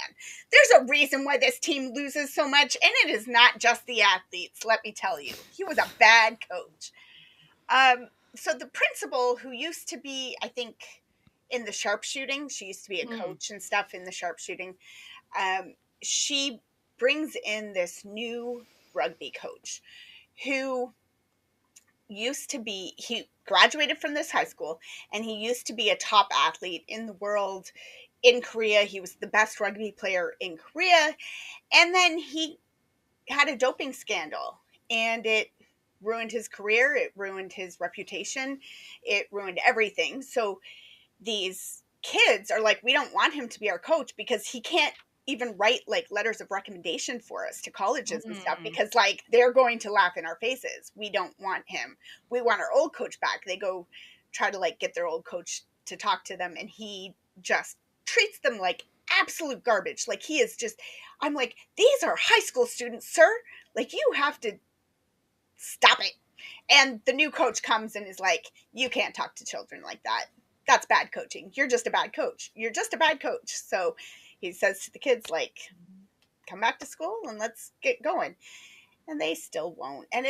There's a reason why this team loses so much, and it is not just the athletes, let me tell you. He was a bad coach. So the principal, who used to be, I think, in the sharpshooting, she used to be a coach and stuff in the sharpshooting, she brings in this new rugby coach who he graduated from this high school, and he used to be a top athlete in the world in Korea. He was the best rugby player in Korea, and then he had a doping scandal, and it ruined his career. It ruined his reputation. It ruined everything. So these kids are like, we don't want him to be our coach because he can't even write like letters of recommendation for us to colleges and stuff, because like they're going to laugh in our faces. We don't want him. We want our old coach back. They go try to like get their old coach to talk to them, and he just treats them like absolute garbage. Like he is just, I'm like, these are high school students, sir. Like you have to stop it. And the new coach comes and is like, you can't talk to children like that. That's bad coaching. You're just a bad coach. You're just a bad coach. So he says to the kids, like, come back to school and let's get going. And they still won't. And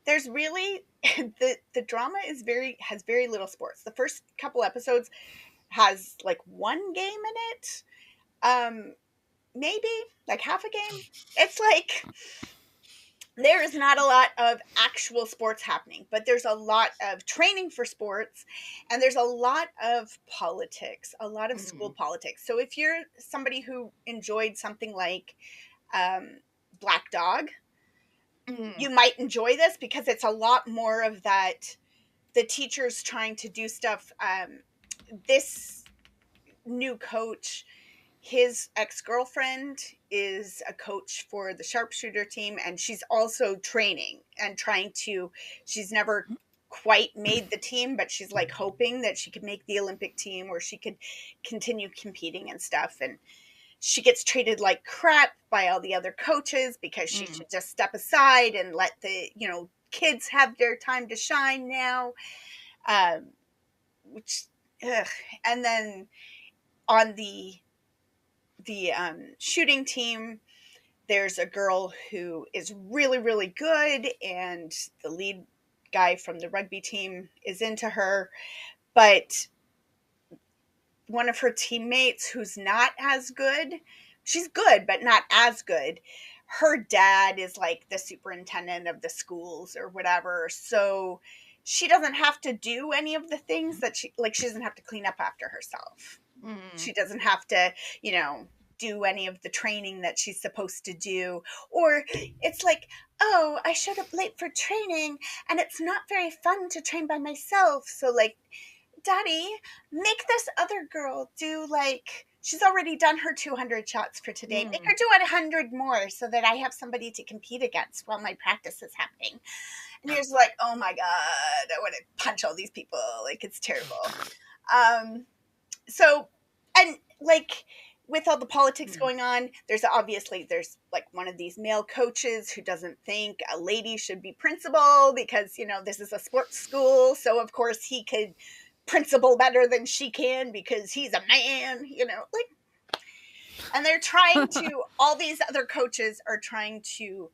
there's really, the drama has very little sports. The first couple episodes has like one game in it. Maybe like half a game. It's like, there is not a lot of actual sports happening, but there's a lot of training for sports, and there's a lot of politics, a lot of school politics. So if you're somebody who enjoyed something like Black Dog, you might enjoy this because it's a lot more of that, the teachers trying to do stuff. This new coach, his ex-girlfriend is a coach for the sharpshooter team, and she's also training and she's never quite made the team, but she's like hoping that she could make the Olympic team, or she could continue competing and stuff. And she gets treated like crap by all the other coaches because she should just step aside and let the, kids have their time to shine now. And then on the shooting team, there's a girl who is really, really good, and the lead guy from the rugby team is into her, but one of her teammates who's not as good, she's good, but not as good. Her dad is like the superintendent of the schools or whatever. So she doesn't have to do any of the things that she doesn't have to clean up after herself. She doesn't have to, do any of the training that she's supposed to do. Or it's like, oh, I showed up late for training and it's not very fun to train by myself. So like, Daddy, make this other girl do like, she's already done her 200 shots for today. Make her do 100 more so that I have somebody to compete against while my practice is happening. And you're just like, oh my God, I want to punch all these people. Like, it's terrible. So, and like with all the politics going on, there's like one of these male coaches who doesn't think a lady should be principal because, this is a sports school. So of course he could principal better than she can because he's a man, and they're trying to, all these other coaches are trying to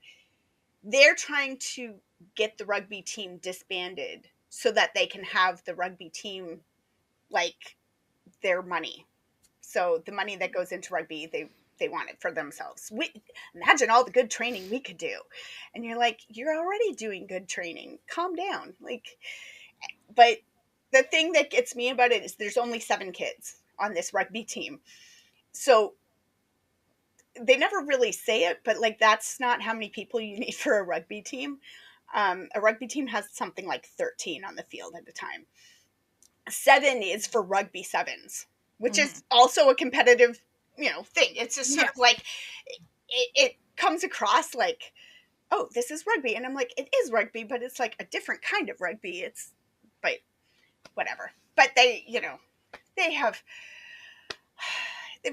get the rugby team disbanded so that they can have the rugby team like their money. So the money that goes into rugby, they want it for themselves. Imagine all the good training we could do. And you're like, you're already doing good training. Calm down. But the thing that gets me about it is there's only 7 kids on this rugby team. So they never really say it, but like, that's not how many people you need for a rugby team. A rugby team has something like 13 on the field at a time. 7 is for rugby sevens, which is also a competitive, thing. It's just sort of like, it comes across like, oh, this is rugby. And I'm like, it is rugby, but it's like a different kind of rugby. But whatever. But they, they've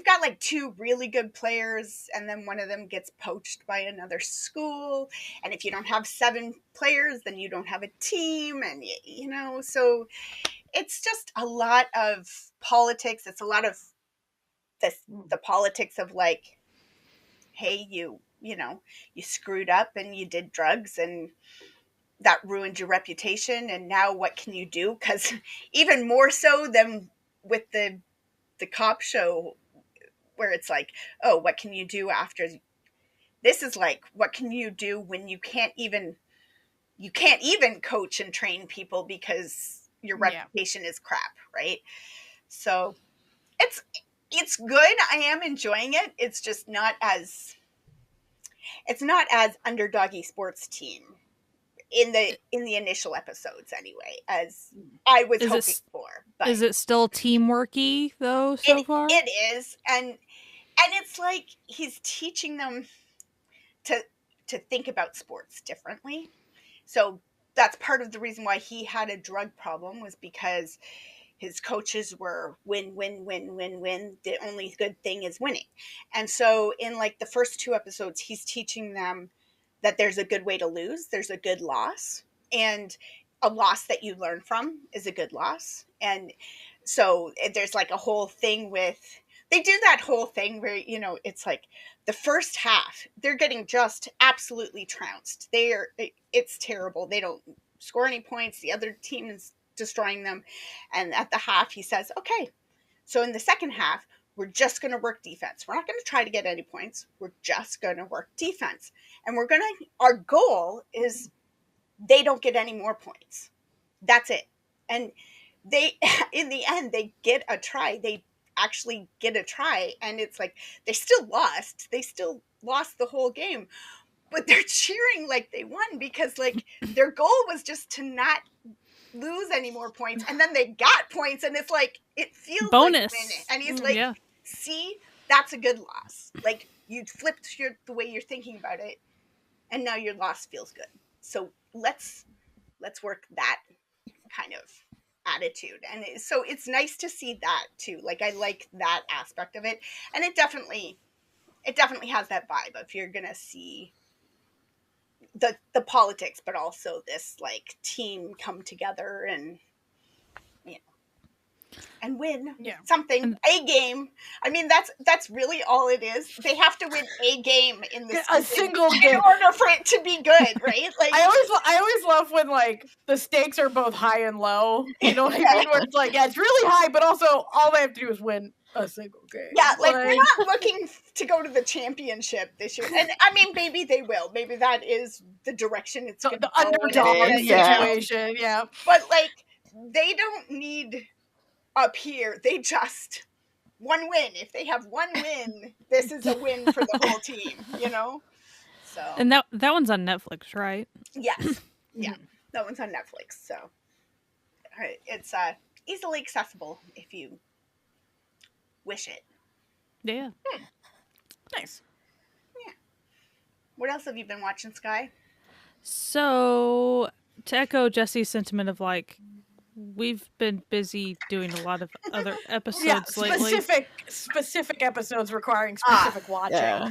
got like 2 really good players, and then one of them gets poached by another school. And if you don't have 7 players, then you don't have a team. And, so it's just a lot of politics. It's a lot of the politics of like, hey, you screwed up and you did drugs and that ruined your reputation. And now what can you do? Because even more so than with the cop show, where it's like, oh, what can you do after? This is like, what can you do when you can't even coach and train people because your reputation is crap, right? So it's good. I am enjoying it. It's just not as, it's not as underdoggy sports team in the initial episodes anyway, as I was hoping for. But Is it still teamworky though so far? It is, and it's like he's teaching them to think about sports differently. So that's part of the reason why he had a drug problem, was because his coaches were win, win, win, win, win. The only good thing is winning. And so in like the first 2 episodes, he's teaching them that there's a good way to lose. There's a good loss. And a loss that you learn from is a good loss. And so there's like a whole thing with, they do that whole thing where, you know, it's like the first half, they're getting just absolutely trounced. It's terrible. They don't score any points. The other team is destroying them. And at the half, he says, okay, so in the second half, we're just going to work defense. We're not going to try to get any points. We're just going to work defense. And our goal is they don't get any more points. That's it. And they, in the end, they get a try. They actually get a try. And it's like, they still lost. They still lost the whole game. But they're cheering like they won, because like their goal was just to not lose any more points, and then they got points, and it's like it feels bonus. Like winning. And he's like, see, that's a good loss. Like you flipped the way you're thinking about it, and now your loss feels good. So let's work that kind of attitude. And so it's nice to see that too. Like I like that aspect of it, and it definitely has that vibe if you're gonna see the politics, but also this like team come together and, you know, and win something, a game. I mean, that's really all it is. They have to win a game in this a single game in order for it to be good, right? Like I always love when like the stakes are both high and low. You know what I mean? Where it's like, yeah, it's really high, but also all they have to do is win a single game. Yeah, like we're not looking to go to the championship this year, and I mean maybe they will. Maybe that is the direction it's going to the underdog situation. Yeah, but like they don't need up here. They just one win. If they have one win, this is a win for the whole team. You know. So and that one's on Netflix, right? Yes. Yeah, that one's on Netflix. So it's easily accessible if you wish it. Yeah. Nice. Yeah. What else have you been watching, Sky? So, to echo Jessie's sentiment of like, we've been busy doing a lot of other episodes lately. Specific episodes requiring specific watching. Yeah.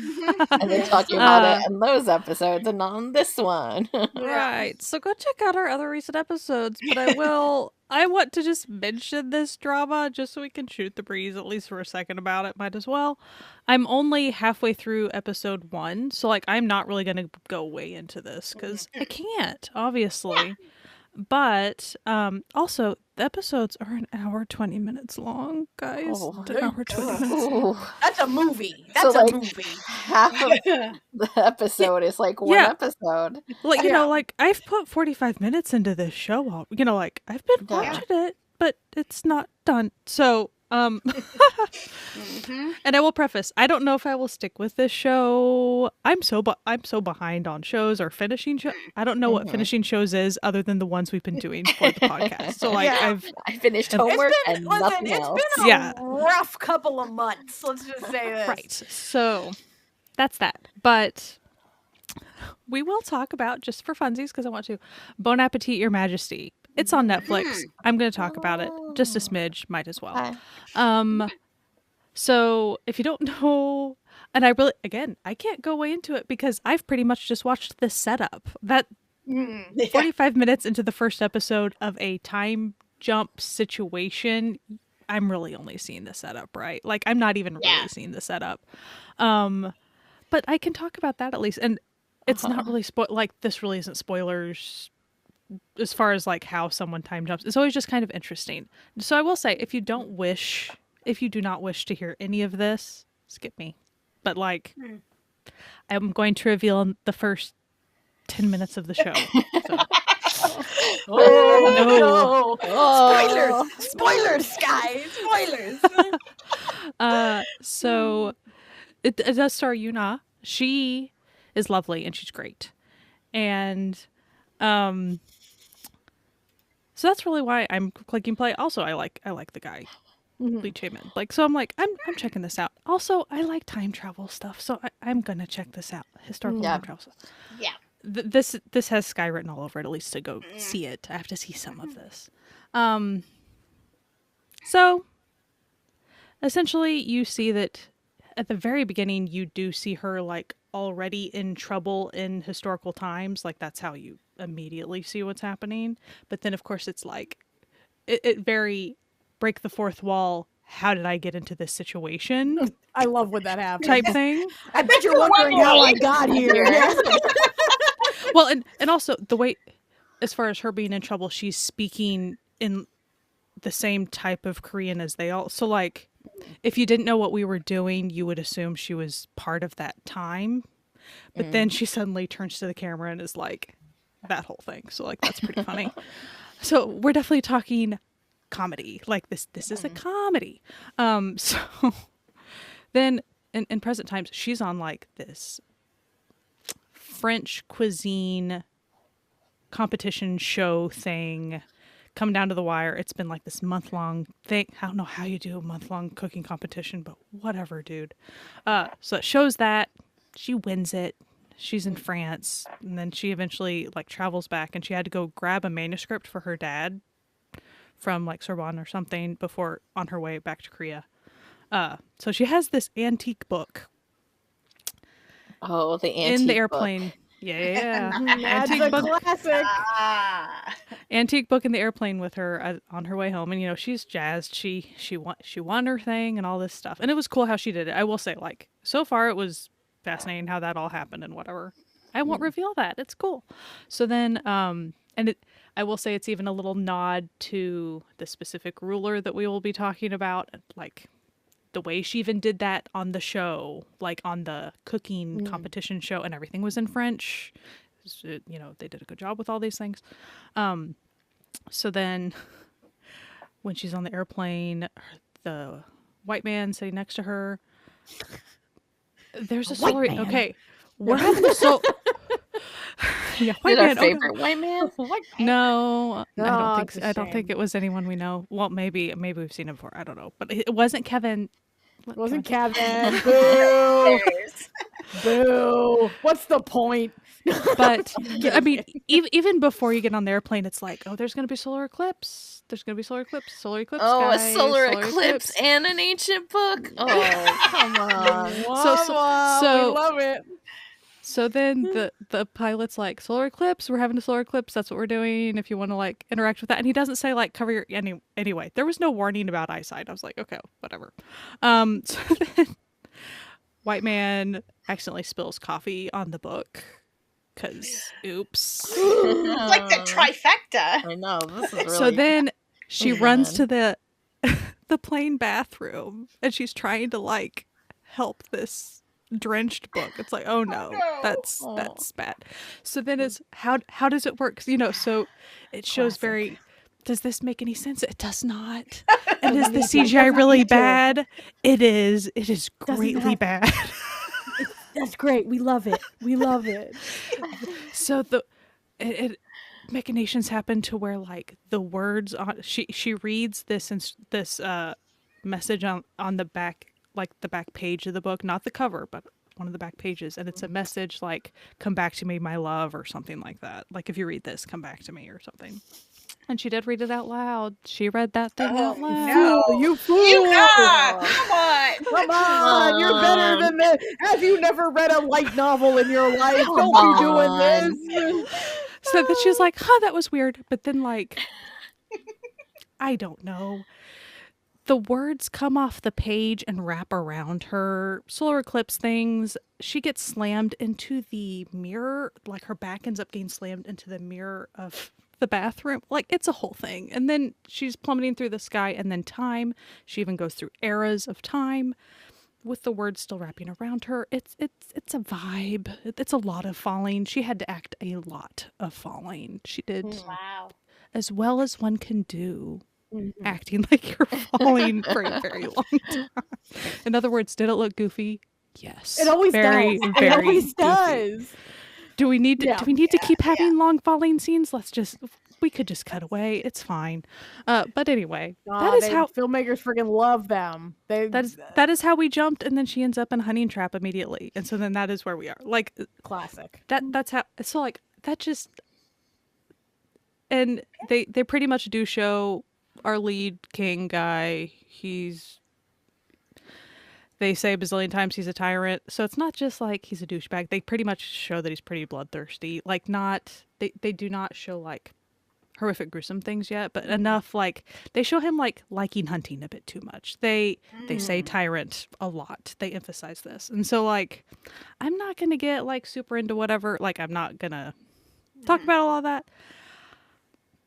And they're talking about it in those episodes and not on this one. Right. So go check out our other recent episodes. But I want to just mention this drama just so we can shoot the breeze at least for a second about it. Might as well. I'm only halfway through episode 1. So like I'm not really going to go way into this because I can't, obviously. But also, the episodes are an hour 20 minutes long, guys. An hour 20 minutes. That's a movie. That's so, a movie. Half of the episode is like one episode. Like, you know, like I've put 45 minutes into this show. You know, like I've been watching it, but it's not done. So, and I will preface, I don't know if I will stick with this show. I'm so behind on shows or finishing shows. I don't know what finishing shows is other than the ones we've been doing for the podcast. So like I finished homework and nothing else. It's been a rough couple of months. Let's just say this. Right. So that's that. But we will talk about, just for funsies, because I want to, Bon Appetit, Your Majesty. It's on Netflix. I'm going to talk about it. Just a smidge. Might as well. So if you don't know, and I can't go way into it because I've pretty much just watched the setup. That 45 minutes into the first episode of a time jump situation, I'm really only seeing the setup, right? Like I'm not even really seeing the setup. But I can talk about that at least. And it's not really this really isn't spoilers as far as like how someone time jumps. It's always just kind of interesting. So I will say, if you do not wish to hear any of this, skip me. But like, I'm going to reveal in the first 10 minutes of the show. So. Spoilers, guys. Spoilers. So it does star Yuna. She is lovely and she's great. And so that's really why I'm clicking play. Also, I like the guy, Lee Chae-min. Like, so I'm like, I'm checking this out. Also, I like time travel stuff, so I'm gonna check this out. Historical time travel stuff. Yeah. This has Sky written all over it, at least to go see it. I have to see some of this. So essentially you see that at the very beginning you do see her like already in trouble in historical times. Like that's how you immediately see what's happening. But then of course it's like it very break the fourth wall. How did I get into this situation? I love when that happens. Type thing. I bet you're wondering how I got here. Well, and also the way, as far as her being in trouble, she's speaking in the same type of Korean as they all. So like, if you didn't know what we were doing, you would assume she was part of that time. But then she suddenly turns to the camera and is like, that whole thing. So like, that's pretty funny. So we're definitely talking comedy. Like this is a comedy. So then in present times, she's on like this French cuisine competition show thing. Come down to the wire. It's been like this month-long thing. I don't know how you do a month-long cooking competition, but whatever, dude. So it shows that she wins it. She's in France, and then she eventually like travels back, and she had to go grab a manuscript for her dad from like Sorbonne or something before on her way back to Korea. So she has this antique book. Oh, the antique in the book. airplane. Yeah. That's Antique a book. classic. Antique book in the airplane with her on her way home, and you know she's jazzed. She won her thing and all this stuff, and it was cool how she did it. I will say, like so far, it was fascinating how that all happened and whatever. I won't reveal that. It's cool. So then, I will say it's even a little nod to the specific ruler that we will be talking about, like the way she even did that on the show, like on the cooking competition show, and everything was in French. You know, they did a good job with all these things. So then when she's on the airplane, the white man sitting next to her, there's a story. Okay. We're having a yeah, white Did our man. favorite white man? No, I don't Oh, think it's so. a I don't think shame. it was anyone we know. Well, maybe we've seen him before. I don't know, but it wasn't Kevin. Wasn't Kevin. Boo. Boo. What's the point? But I mean, even before you get on the airplane, it's like, oh, there's going to be solar eclipse. There's going to be solar eclipse. Solar eclipse. Oh, guys, a solar eclipse and an ancient book. Oh, come on. We love it. So then the pilot's like, solar eclipse, we're having a solar eclipse, that's what we're doing if you want to like interact with that. And he doesn't say like cover your anyway. There was no warning about eyesight. I was like, okay, whatever. So then white man accidentally spills coffee on the book because oops. It's like the trifecta. I know. This is really So then she runs bad. to the plane bathroom and she's trying to like help this drenched book. It's like, oh no, that's bad. So then it's how does it work? 'Cause, you know, so it shows very. Does this make any sense? It does not. And is the CGI really bad? It is. It is greatly bad. That's great. We love it. We love it. So machinations happen to where like the words on she reads this message on the back, like the back page of the book, not the cover, but one of the back pages, and it's a message like "Come back to me, my love," or something like that. Like if you read this, come back to me, or something. And she did read it out loud. She read that thing out loud. No. You fool! You got! Come on! Come on! You're better than this. Have you never read a light novel in your life? Don't be doing this. So then she's like, "Huh, that was weird." But then like, I don't know. The words come off the page and wrap around her. Solar eclipse things. She gets slammed into the mirror. Like her back ends up getting slammed into the mirror of the bathroom. Like it's a whole thing. And then she's plummeting through the sky, and then time. She even goes through eras of time with the words still wrapping around her. It's a vibe. It's a lot of falling. She had to act a lot of falling. She did Wow. as well as one can do. Acting like you're falling for a very long time. In other words, did it look goofy? Yes. It always very, does. Very It always goofy. does. Do we need to? Yeah. Do we need to keep having long falling scenes? We could just cut away. It's fine. But anyway, that is how filmmakers freaking love them. that is how we jumped, and then she ends up in a hunting trap immediately, and so then that is where we are. Like classic. That's how. So like that just, and they pretty much do show our lead king guy. They say a bazillion times he's a tyrant, so it's not just like he's a douchebag. They pretty much show that he's pretty bloodthirsty. Like they do not show like horrific gruesome things yet, but enough like they show him like liking hunting a bit too much. They say tyrant a lot. They emphasize this. And so like I'm not going to get like super into whatever, like I'm not going to talk about all of that.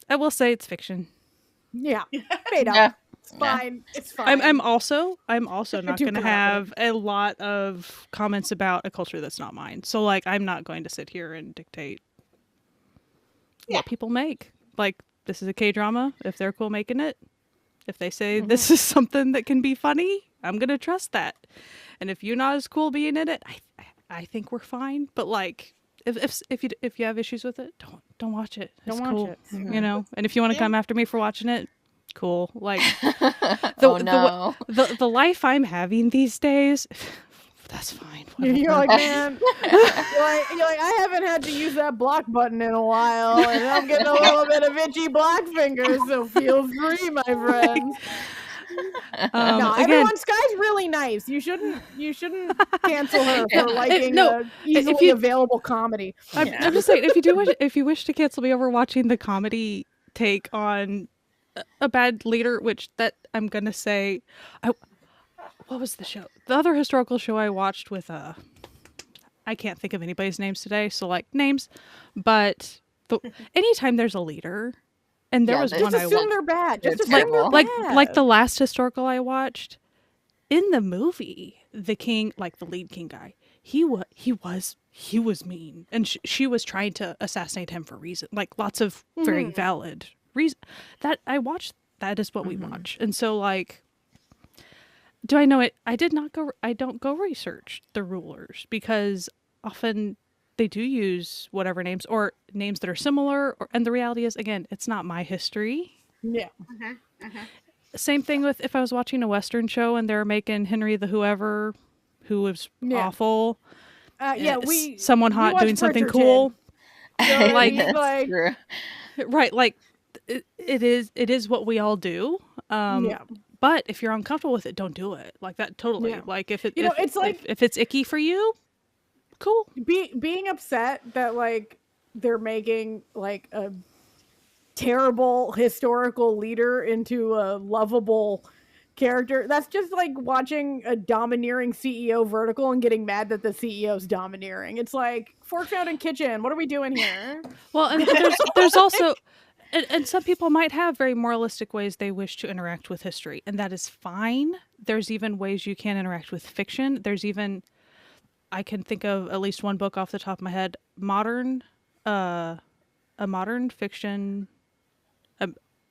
I will say it's fiction. Yeah. Made up. Yeah. It's fine. It's fine. I'm also not going to have a lot of comments about a culture that's not mine. So like I'm not going to sit here and dictate what people make. Like, this is a K-drama. If they're cool making it, if they say this is something that can be funny, I'm gonna trust that. And if you're not as cool being in it, I think we're fine. But like, if you have issues with it, don't watch it. It's Don't watch cool, it. you know. And if you want to come after me for watching it, cool. Like, the life I'm having these days. That's fine. You're like, man, you're like, I haven't had to use that block button in a while, and I'm getting a little bit of itchy block fingers, so feel free, my friends. No, everyone, Sky's really nice. You shouldn't cancel her for liking easily available comedy. I'm just saying, if you wish to cancel me over watching the comedy take on a bad leader, which that I'm gonna say, what was the show? The other historical show I watched with I can't think of anybody's names today, so like names, but anytime there's a leader, and there was one I watched. They're bad. Just assume they're bad. Like the last historical I watched, in the movie, the king, like the lead king guy, he was mean, and she was trying to assassinate him for reason, like lots of very valid reason. That I watched. That is what we watch, and so like. Do I know it? I don't go research the rulers because often they do use whatever names or names that are similar. And the reality is, again, it's not my history. Yeah. Same thing with if I was watching a Western show and they're making Henry the whoever, who was awful. Someone hot doing something cool. So like true. Right. Like it is what we all do. But if you're uncomfortable with it, don't do it. Like that totally. Yeah. Like if it's icky for you, cool. Being upset that like they're making like a terrible historical leader into a lovable character. That's just like watching a domineering CEO vertical and getting mad that the CEO's domineering. It's like fork found in kitchen. What are we doing here? Well, and there's also. And some people might have very moralistic ways they wish to interact with history, and that is fine. There's even ways you can interact with fiction. There's even, I can think of at least one book off the top of my head, a modern fiction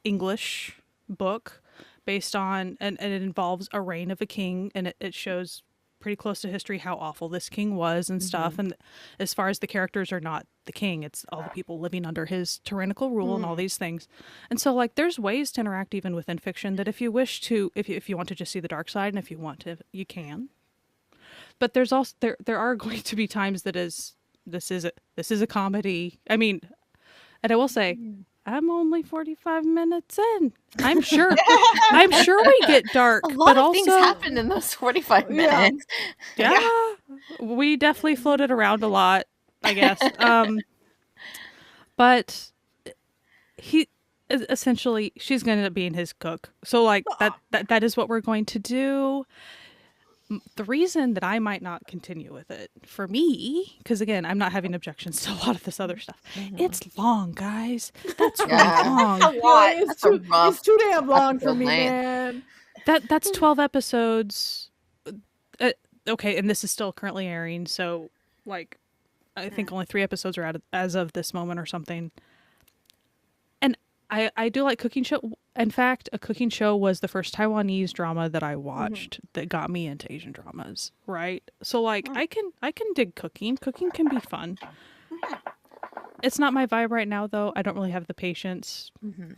English book based on, and it involves a reign of a king, and it shows pretty close to history how awful this king was and stuff. And as far as the characters are not the king, it's all the people living under his tyrannical rule and all these things. And so like there's ways to interact even within fiction that if you wish to, if you want to just see the dark side, and if you want to, you can. But there's also there are going to be times that this is a comedy. I mean, and I will say I'm only 45 minutes in. I'm sure we get dark. A lot of also, things happen in those 45 minutes. Yeah. We definitely floated around a lot, I guess. But he essentially, she's going to end up being his cook. So like that is what we're going to do. The reason that I might not continue with it for me, because again, I'm not having objections to a lot of this other stuff. It's long, guys. That's really long. It's too damn long for me, man. That's 12 episodes. Okay, and this is still currently airing, so like I think only 3 episodes are out as of this moment or something. And I do like cooking show. In fact, a cooking show was the first Taiwanese drama that I watched that got me into Asian dramas, right? So like I can dig cooking. Cooking can be fun. It's not my vibe right now though. I don't really have the patience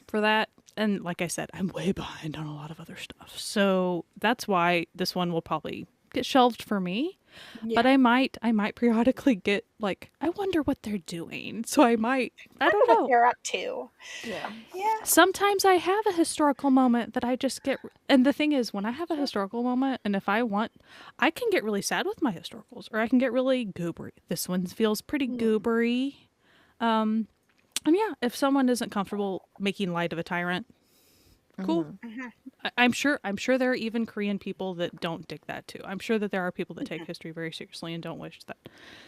for that. And like I said, I'm way behind on a lot of other stuff. So that's why this one will probably get shelved for me. Yeah. But I might periodically get like, I wonder what they're doing. So I don't know. What they're up to. Yeah. Yeah. Sometimes I have a historical moment that I just get, and the thing is, when I have a historical moment, and if I want, I can get really sad with my historicals, or I can get really goobery. This one feels pretty goobery. And yeah, if someone isn't comfortable making light of a tyrant, cool. I'm sure there are even Korean people that don't dig that too. I'm sure that there are people that take history very seriously and don't wish that.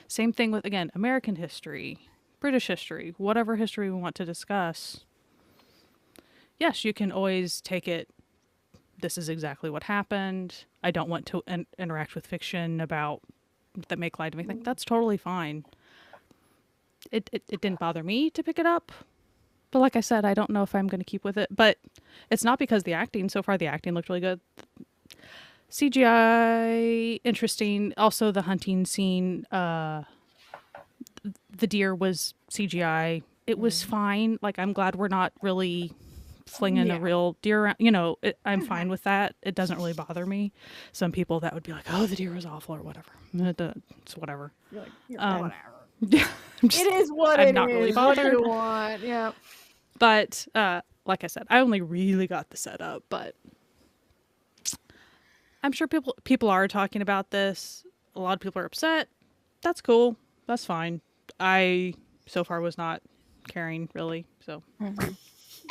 Same thing with, again, American history, British history, whatever history we want to discuss. Yes, you can always take it, this is exactly what happened. I don't want to interact with fiction about that make light of anything. That's totally fine. It didn't bother me to pick it up. But like I said, I don't know if I'm going to keep with it. But it's not because so far the acting looked really good. CGI, interesting. Also the hunting scene, the deer was CGI. It was fine. Like, I'm glad we're not really flinging a real deer around. You know, I'm fine with that. It doesn't really bother me. Some people that would be like, oh, the deer was awful or whatever. It's whatever. You're like, whatever. Yeah, It is what I'm it not really is. What bothered. do you want? Yeah. But like I said, I only really got the setup, but I'm sure people are talking about this. A lot of people are upset. That's cool. That's fine. I so far was not caring really. So And the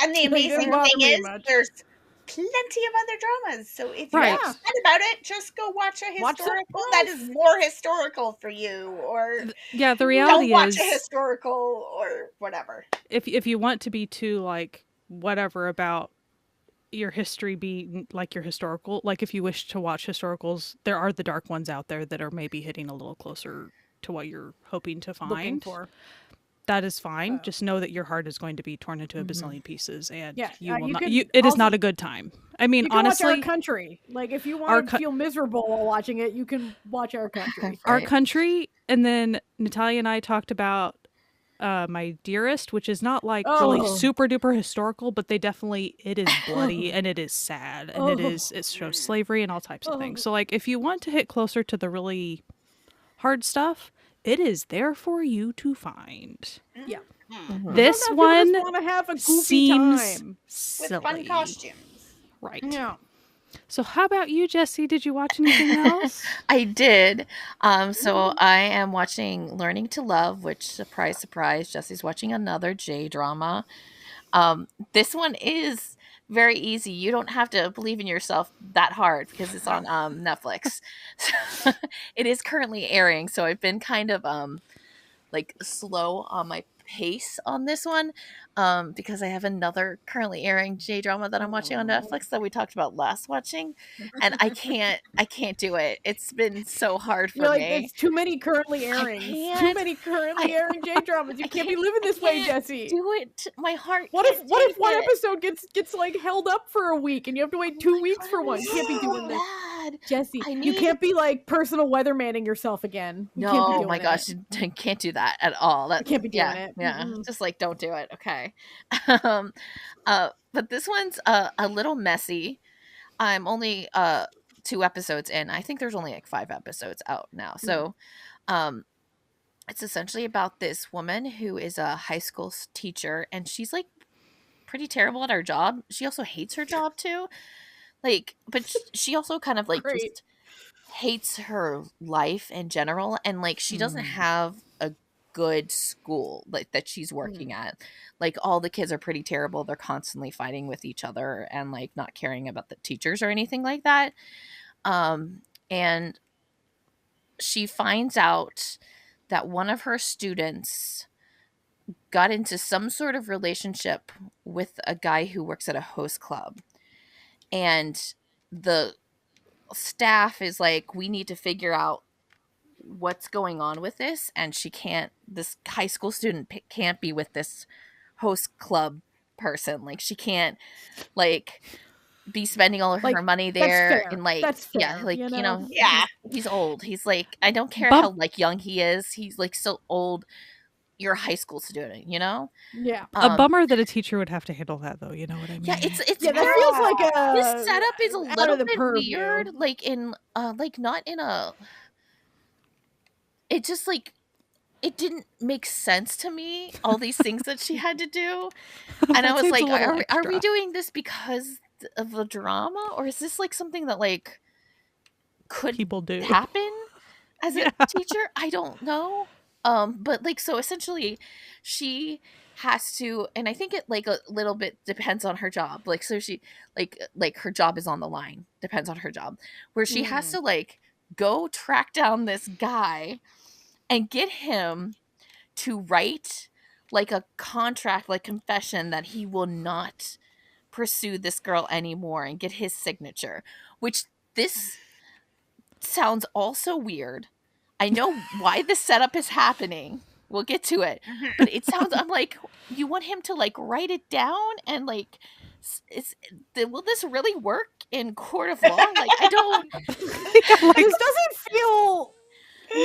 It amazing didn't bother thing me is, much. there's plenty of other dramas. So if you're Right. upset about it, just go watch a Watch something historical that is more historical for you, or yeah, the don't reality watch is, a historical or whatever. if you want to be too like whatever about your history being like your historical, like if you wish to watch historicals, there are the dark ones out there that are maybe hitting a little closer to what you're hoping to find. Looking for. That is fine. Just know that your heart is going to be torn into a bazillion pieces, and Yeah, you will you not. could It is also- not a good time. I mean, You can honestly, watch Our Country. Like, if you want to feel miserable while watching it, you can watch Our Country. Our Right. Country, and then Natalia and I talked about My Dearest, which is not like really Oh. super duper historical, but it is bloody and it is sad and it shows slavery and all types of things. So like, if you want to hit closer to the really hard stuff, it is there for you to find. Yeah. This Sometimes one people just want to have a goofy seems time. silly. With fun costumes. Right. Yeah. So how about you, Jessie? Did you watch anything else? I did. So I am watching Learning to Love, which, surprise, surprise, Jesse's watching another J-drama. This one is very easy. You don't have to believe in yourself that hard because it's on Netflix. It is currently airing, so I've been kind of like slow on my pace on this one because I have another currently airing J-drama that I'm watching on Netflix that we talked about last watching, and I can't do it. It's been so hard for You're like, me. it's too many currently airings. can't. Too many currently airing J dramas. You can't be living this way, Jessie. Do it. My heart. What if can't one take it. episode gets like held up for a week and you have to wait 2 weeks for one? You can't be doing this, Bad. Jesse. I You need- can't be like personal weathermanning yourself again. You can't be No, doing my it. gosh, I can't do that at all. That can't be doing yeah, it. Yeah, Mm-mm. just like don't do it. Okay. But this one's a little messy. I'm only 2 episodes in. I think there's only like 5 episodes out now. So, it's essentially about this woman who is a high school teacher, and she's like pretty terrible at her job. She also hates her job too. Like, but she also kind of like Great. just hates her life in general, and like she doesn't have a good school like that she's working at. Like, all the kids are pretty terrible. They're constantly fighting with each other and like not caring about the teachers or anything like that. And she finds out that one of her students got into some sort of relationship with a guy who works at a host club, and the staff is like, we need to figure out what's going on with this, and this high school student can't be with this host club person. Like she can't like be spending all of Like, her money that's there fair. and like That's yeah, fair, like you you know? know, Yeah. he's old. He's like, I don't care Bump- how like young he is. He's like still old. You're a high school student, you know? Yeah. A bummer that a teacher would have to handle that, though. You know what I mean? Yeah, it's Yeah, that very feels like this setup is a out little of the bit purview. weird, like in like not in a it just like it didn't make sense to me, all these things that she had to do. And I That was seems like, a little are we extra. doing this because of the drama? Or is this like something that like could People do. happen as Yeah. a teacher? I don't know. But like so essentially she has to, and I think it like a little bit depends on her job. Like so she like her job is on the line. Depends on her job. Where she has to like go track down this guy and get him to write like a contract, like confession that he will not pursue this girl anymore and get his signature, which this sounds also weird. I know why this setup is happening. We'll get to it. But it sounds, I'm like, you want him to like write it down and like, will this really work in court of law? Like, I don't. Yeah, like, This doesn't feel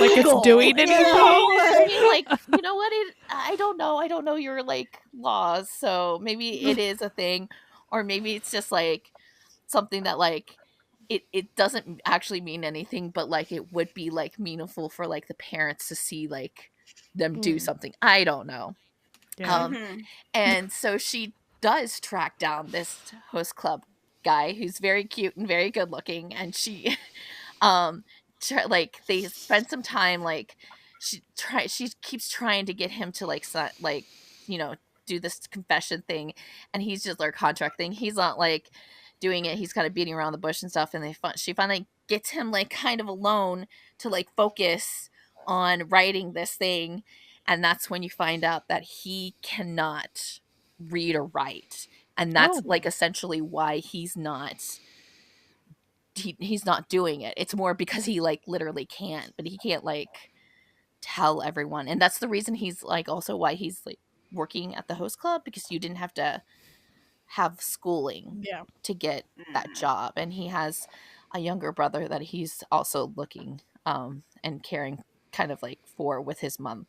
like it's legal, doing you anything. know? I mean, like, you know what? I don't know. I don't know your like laws, so maybe it is a thing, or maybe it's just like something that like it doesn't actually mean anything, but like it would be like meaningful for like the parents to see like them do something. I don't know. Yeah. And so she does track down this host club guy who's very cute and very good looking, and she like they spend some time like she keeps trying to get him to like like you know do this confession thing, and he's just their contract thing, he's not like doing it, he's kind of beating around the bush and stuff, and she finally gets him like kind of alone to like focus on writing this thing, and that's when you find out that he cannot read or write, and that's like essentially why he's not doing it. It's more because he like literally can't, but he can't like tell everyone. And that's the reason he's like also why he's like working at the host club, because you didn't have to have schooling to get that job. And he has a younger brother that he's also looking and caring kind of like for with his mom.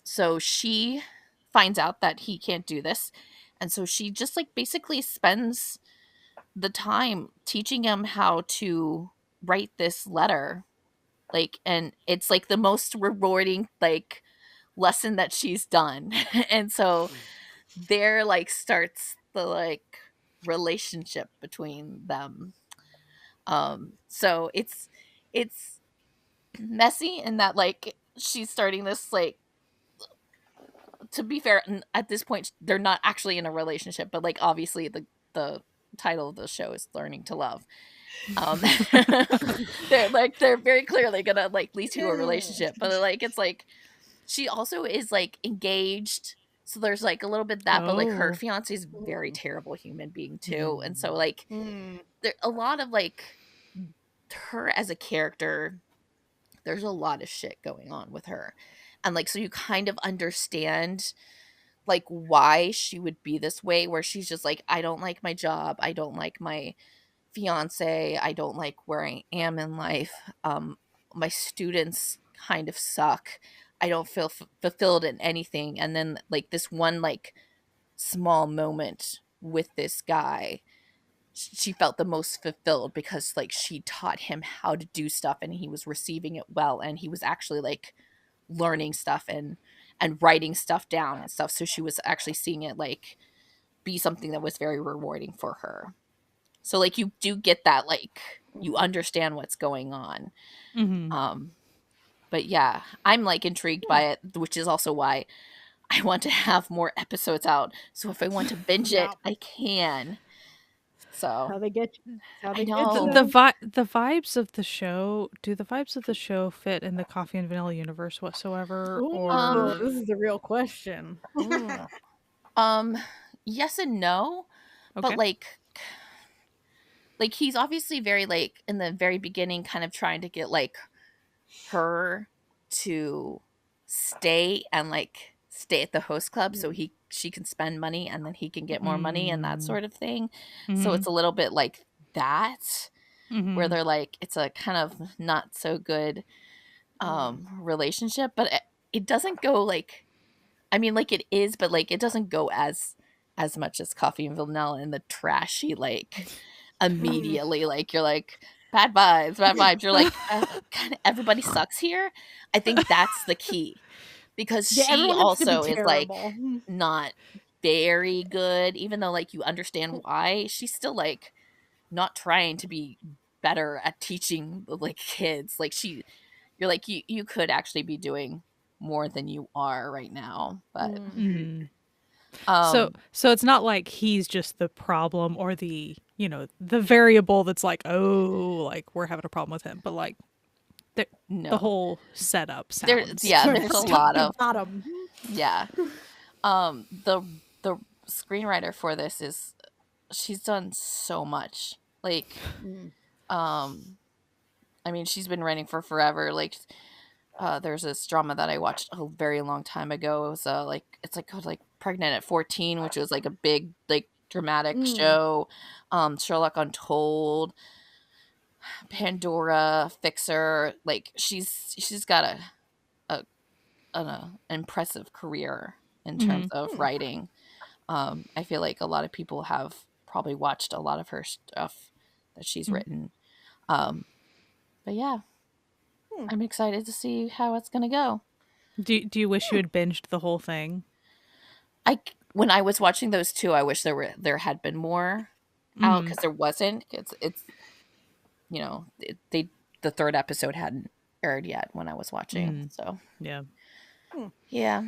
So she finds out that he can't do this, and so she just like basically spends the time teaching him how to write this letter, like, and it's like the most rewarding like lesson that she's done. And so there like starts the like relationship between them. So it's messy in that like she's starting this like, to be fair, at this point they're not actually in a relationship, but like obviously the title of the show is Learning to Love. They're very clearly gonna like lead to a relationship, but like it's like she also is like engaged, so there's like a little bit of that, but like her fiance is a very terrible human being too, and so like there a lot of like her as a character, there's a lot of shit going on with her, and like so you kind of understand like why she would be this way, where she's just like, I don't like my job, I don't like my fiance, I don't like where I am in life, my students kind of suck, I don't feel fulfilled in anything. And then like this one like small moment with this guy, she felt the most fulfilled, because like she taught him how to do stuff and he was receiving it well, and he was actually like learning stuff and writing stuff down and stuff, so she was actually seeing it like be something that was very rewarding for her. So like you do get that, like you understand what's going on. But yeah, I'm like intrigued by it, which is also why I want to have more episodes out, so if I want to binge it I can. So How they get you. How I they know. get you. The vibes of the show, do the vibes of the show fit in the Coffee and Vanilla universe whatsoever? Or This is the real question. Yes and no. okay. But like he's obviously very like in the very beginning kind of trying to get like her to stay at the host club, so she can spend money and then he can get more money and that sort of thing. Mm-hmm. So it's a little bit like that, Mm-hmm. where they're like, it's a kind of not so good relationship, but it doesn't go like, I mean, like it is, but like it doesn't go as much as Coffee and Vanilla and the trashy, like immediately, like you're like bad vibes. You're like, kind of everybody sucks here. I think that's the key, because Yeah, she everyone has to be also is like terrible. not very good, even though like you understand why. She's still like not trying to be better at teaching like kids. Like you're like you could actually be doing more than you are right now, but Mm-hmm. um So it's not like he's just the problem or the, you know, the variable that's like, oh, like we're having a problem with him, but like the no, whole setup there sounds there's a lot of bottom. yeah. The screenwriter for this she's done so much. Like I mean, she's been writing for forever. Like there's this drama that I watched a very long time ago. It was like it's like called like Pregnant at 14, which was like a big like dramatic show. Sherlock Untold, Pandora, Fixer. Like she's got an impressive career in terms of writing. I feel like a lot of people have probably watched a lot of her stuff that she's written. But yeah, I'm excited to see how it's gonna go. Do you wish you had binged the whole thing? When I was watching those two, I wish there had been more out, because there wasn't. It's you know, the third episode hadn't aired yet when I was watching. So Yeah. yeah,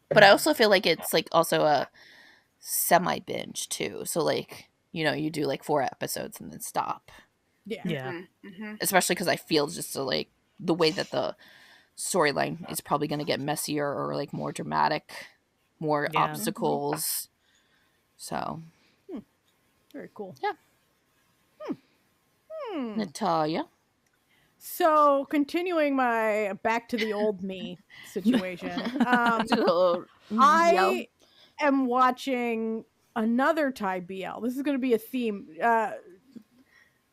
but I also feel like it's like also a semi binge too. So like, you know, you do like 4 episodes and then stop. Yeah. Yeah. Especially because I feel just so like the way that the storyline is probably going to get messier or like more dramatic, more Yeah. obstacles. So Very cool. yeah. Natalia. So, continuing my back to the old me situation, I am watching another Thai BL. This is going to be a theme.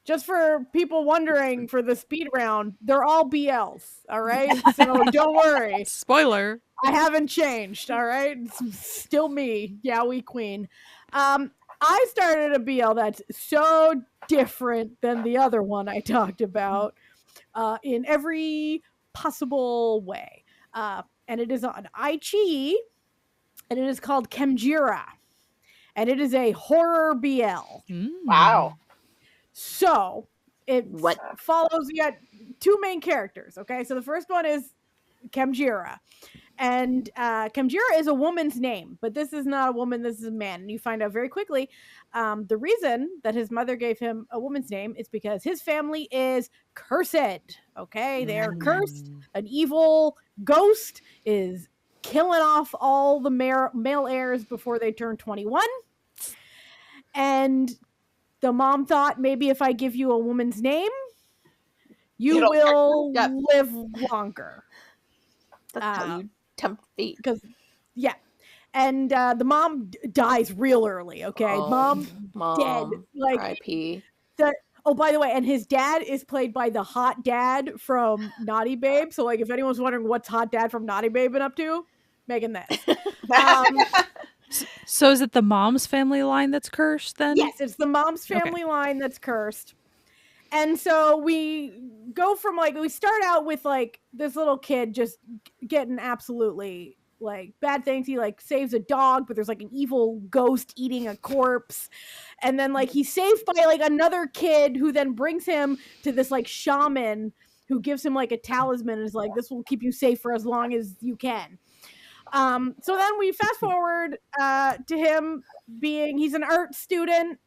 Just for people wondering, for the speed round, they're all BLs, all right? So don't worry. Spoiler. I haven't changed, all right? It's still me, Yowie Queen. I started a BL that's so different than the other one I talked about in every possible way. And it is on iQIYI, and it is called Khemjira. And it is a horror BL. Wow. So it follows yet 2 main characters. Okay, so the first one is Khemjira, and Khemjira is a woman's name, but this is not a woman. This is a man, and you find out very quickly the reason that his mother gave him a woman's name is because his family is cursed. Okay, they are cursed. An evil ghost is killing off all the male heirs before they turn 21, and the mom thought, maybe if I give you a woman's name, you will live longer. That's how you tempt fate. Because, yeah. And the mom dies real early, okay? Mom dead. Like, R.I.P. Oh, by the way, and his dad is played by the hot dad from Naughty Babe. So, like, if anyone's wondering what's hot dad from Naughty Babe been up to, making this. So is it the mom's family line that's cursed then? Yes, it's the mom's family line that's cursed. And so we go from like, we start out with like this little kid just getting absolutely like bad things. He like saves a dog, but there's like an evil ghost eating a corpse. And then like he's saved by like another kid who then brings him to this like shaman who gives him like a talisman and is like, this will keep you safe for as long as you can. So then we fast forward to him he's an art student,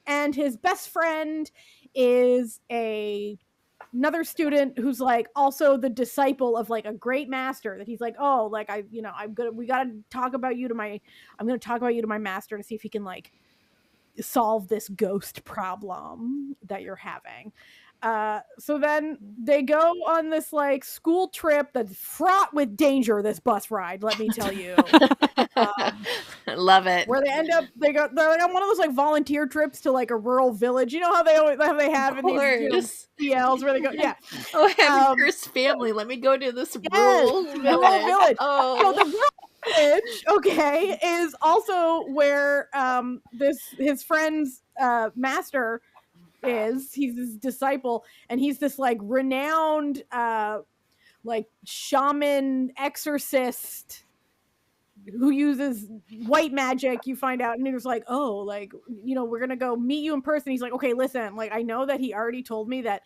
and his best friend is another student who's like also the disciple of like a great master that he's like, oh, like I'm gonna talk about you to my master to see if he can like solve this ghost problem that you're having. So then they go on this like school trip that's fraught with danger. This bus ride, let me tell you. Love it. Where they end up, they're like on one of those like volunteer trips to like a rural village. You know how they have in these PLs where they go, yeah. Oh, I have a cursed family. Let me go to this rural village. Village. Oh. So the rural village, okay, is also where his friend's master is. He's his disciple, and he's this like renowned like shaman exorcist who uses white magic. You find out, and he was like, oh, like, you know, we're gonna go meet you in person. He's like, okay, listen, like, I know that he already told me that.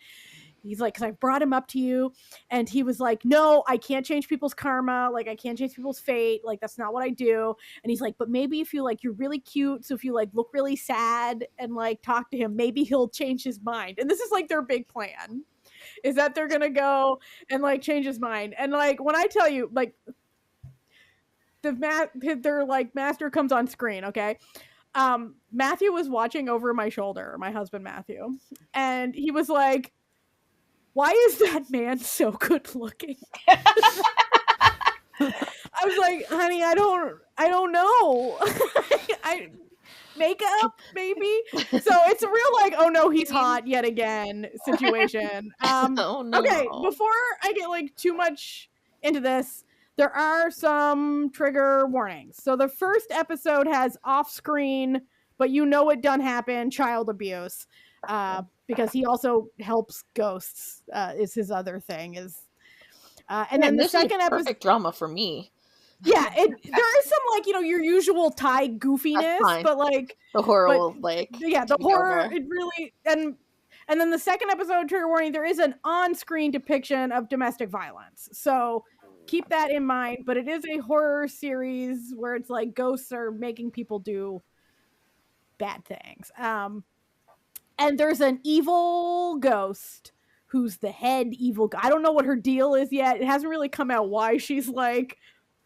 He's like, because I brought him up to you, and he was like, no, I can't change people's karma, like I can't change people's fate, like that's not what I do. And he's like, but maybe if you like, you're really cute, so if you like look really sad and like talk to him, maybe he'll change his mind. And this is like their big plan, is that they're gonna go and like change his mind. And like when I tell you, like their like master comes on screen, okay. Matthew was watching over my shoulder, my husband Matthew, and he was like, why is that man so good looking? I was like, honey, I don't know. Makeup, maybe. So it's a real like, oh no, he's hot yet again situation. Oh no. Okay, before I get like too much into this, there are some trigger warnings. So the first episode has off-screen, but you know it done happen, child abuse. Because he also helps ghosts, is his other thing. And then the second episode, perfect drama for me. Yeah, there is some like, you know, your usual Thai goofiness, but like the horror will like the horror over. It really and then the second episode, trigger warning, there is an on-screen depiction of domestic violence. So keep that in mind. But it is a horror series where it's like ghosts are making people do bad things. And there's an evil ghost who's the head evil guy. I don't know what her deal is yet. It hasn't really come out why she's like,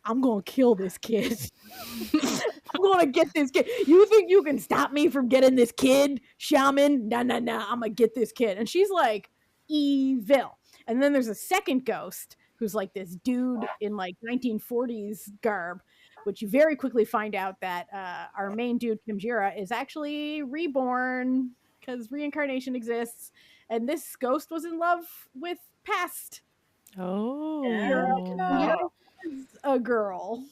I'm going to kill this kid. I'm going to get this kid. You think you can stop me from getting this kid, shaman? Nah. I'm going to get this kid. And she's like evil. And then there's a second ghost who's like this dude in like 1940s garb, which you very quickly find out that our main dude, Khemjira, is actually reborn because reincarnation exists. And this ghost was in love with past. A girl.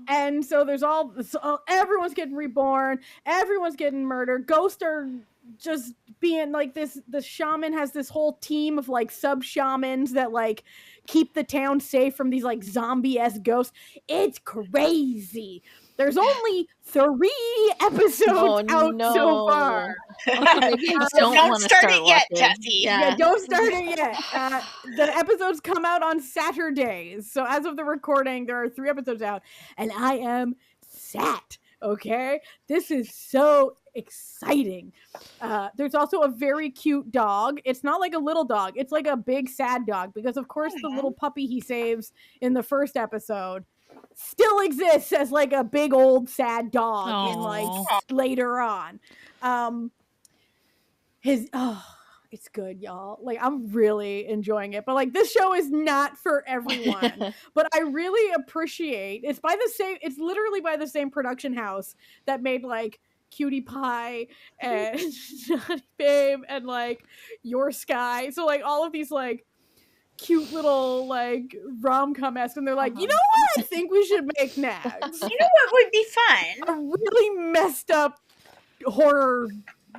And so there's everyone's getting reborn, everyone's getting murdered, ghosts are just being like this. The shaman has this whole team of like sub shamans that like keep the town safe from these like zombie-esque ghosts. It's crazy. There's only 3 episodes out so far. Don't start it yet, Jessie. Yeah, don't start it yet. The episodes come out on Saturdays. So as of the recording, there are 3 episodes out. And I am sat. Okay? This is so exciting. There's also a very cute dog. It's not like a little dog. It's like a big sad dog. Because, of course, the little puppy he saves in the first episode still exists as like a big old sad dog in like later on. It's good, y'all. Like I'm really enjoying it. But like this show is not for everyone. But I really appreciate it's literally by the same production house that made like Cutie Pie and Johnny Babe and like Your Sky. So like all of these like cute little like rom-com-esque, and they're like, you know what I think we should make next? You know what would be fun? A really messed up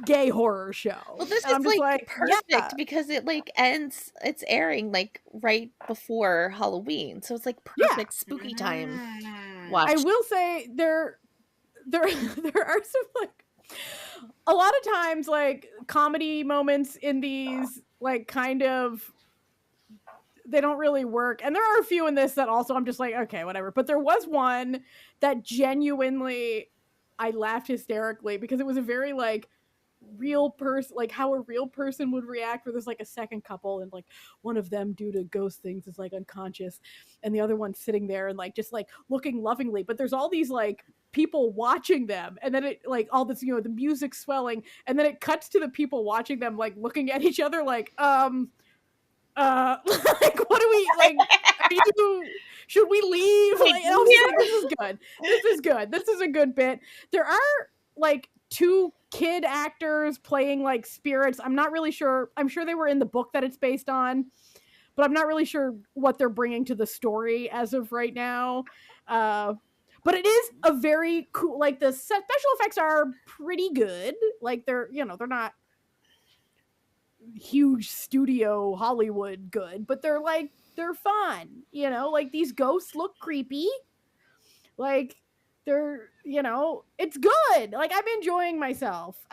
gay horror show. Well, this is like perfect because it like ends. It's airing like right before Halloween, so it's like perfect spooky time. Watch. I will say there are some like a lot of times like comedy moments in these like kind of. They don't really work. And there are a few in this that also I'm just like, okay, whatever. But there was one that genuinely I laughed hysterically because it was a very like real person, like how a real person would react where there's like a second couple and like one of them due to ghost things is like unconscious and the other one's sitting there and like just like looking lovingly. But there's all these like people watching them, and then it like all this, the music swelling, and then it cuts to the people watching them like looking at each other like like what do we like, should we leave? Like, and I was just like, this is good, this is a good bit. There are like 2 kid actors playing like spirits. I'm not really sure. I'm sure they were in the book that it's based on, but I'm not really sure what they're bringing to the story as of right now. But it is a very cool, like the special effects are pretty good. Like they're not huge studio Hollywood good, but they're fun. Like these ghosts look creepy. Like they're, it's good. Like I'm enjoying myself.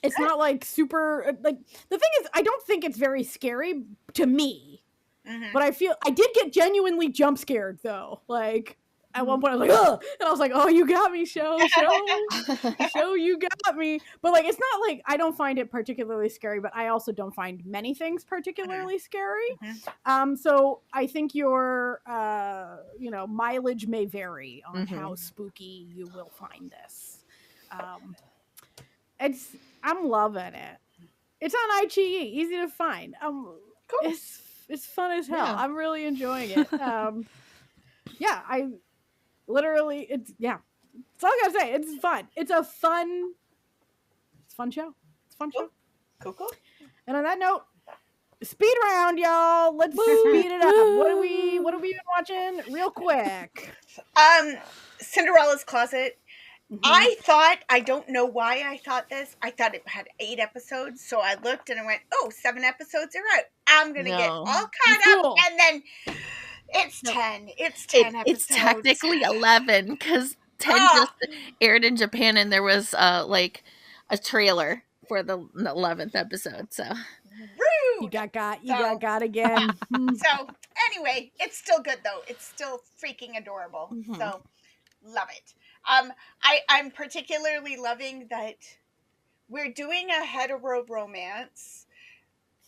It's not like super, like the thing is, I don't think it's very scary to me, but I did get genuinely jump scared though. Like at one point I was like, oh, and I was like, oh, you got me, show, you got me. But like, it's not like I don't find it particularly scary, but I also don't find many things particularly scary. So I think your, mileage may vary on how spooky you will find this. I'm loving it. It's on iQIYI, easy to find. Cool. It's fun as hell. Yeah. I'm really enjoying it. Yeah, I literally, it's all I gotta say. It's fun. It's a fun show. It's a fun show. Cool. And on that note, speed round, y'all. Let's speed it up. What have we been watching real quick? Cinderella's Closet. I don't know why I thought this. I thought it had 8 episodes. So I looked and I went, 7 episodes are out. I'm going to get all caught up. And then it's 10. It's 10 episodes. It's technically 11 because 10 just aired in Japan and there was like a trailer for the 11th episode. So rude. You got again. So anyway, it's still good though. It's still freaking adorable. So love it. I'm particularly loving that we're doing a hetero romance,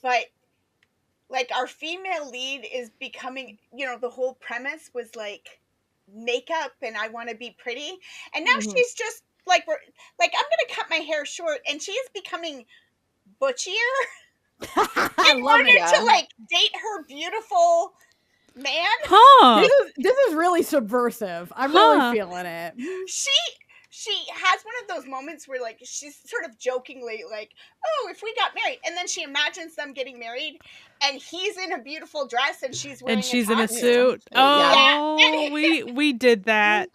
but like our female lead is becoming, the whole premise was like makeup and I want to be pretty. And now she's just like, I'm going to cut my hair short, and she is becoming butchier in order to like date her beautiful man. This is really subversive. I'm really feeling it. She has one of those moments where like she's sort of jokingly like, oh, if we got married, and then she imagines them getting married and he's in a beautiful dress and she's wearing in a suit. Oh, we did that.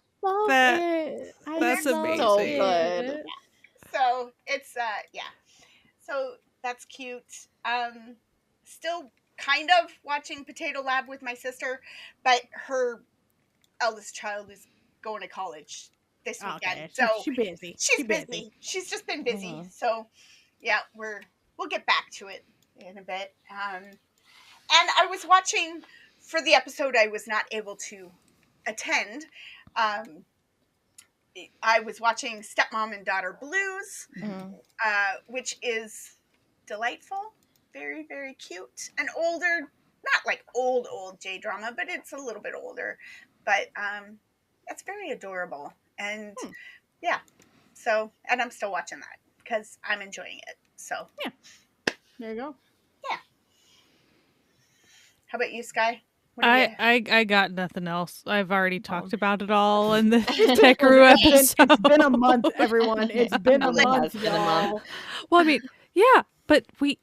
That's amazing. So good. So it's so that's cute. Still kind of watching Potato Lab with my sister, but her eldest child is going to college this weekend. So she's busy. She's busy. She's just been busy. So yeah, we'll get back to it in a bit. And I was watching for the episode I was not able to attend. I was watching Stepmom and Daughter Blues, which is delightful. Very, very cute. An older, not like old J-drama, but it's a little bit older. But it's very adorable. And yeah, so, and I'm still watching that because I'm enjoying it. So yeah, there you go. Yeah. How about you, Sky? I got nothing else. I've already talked about it all in the Tekeru episode. It's been a month, everyone. It's been a month, y'all. Well, I mean, yeah, but we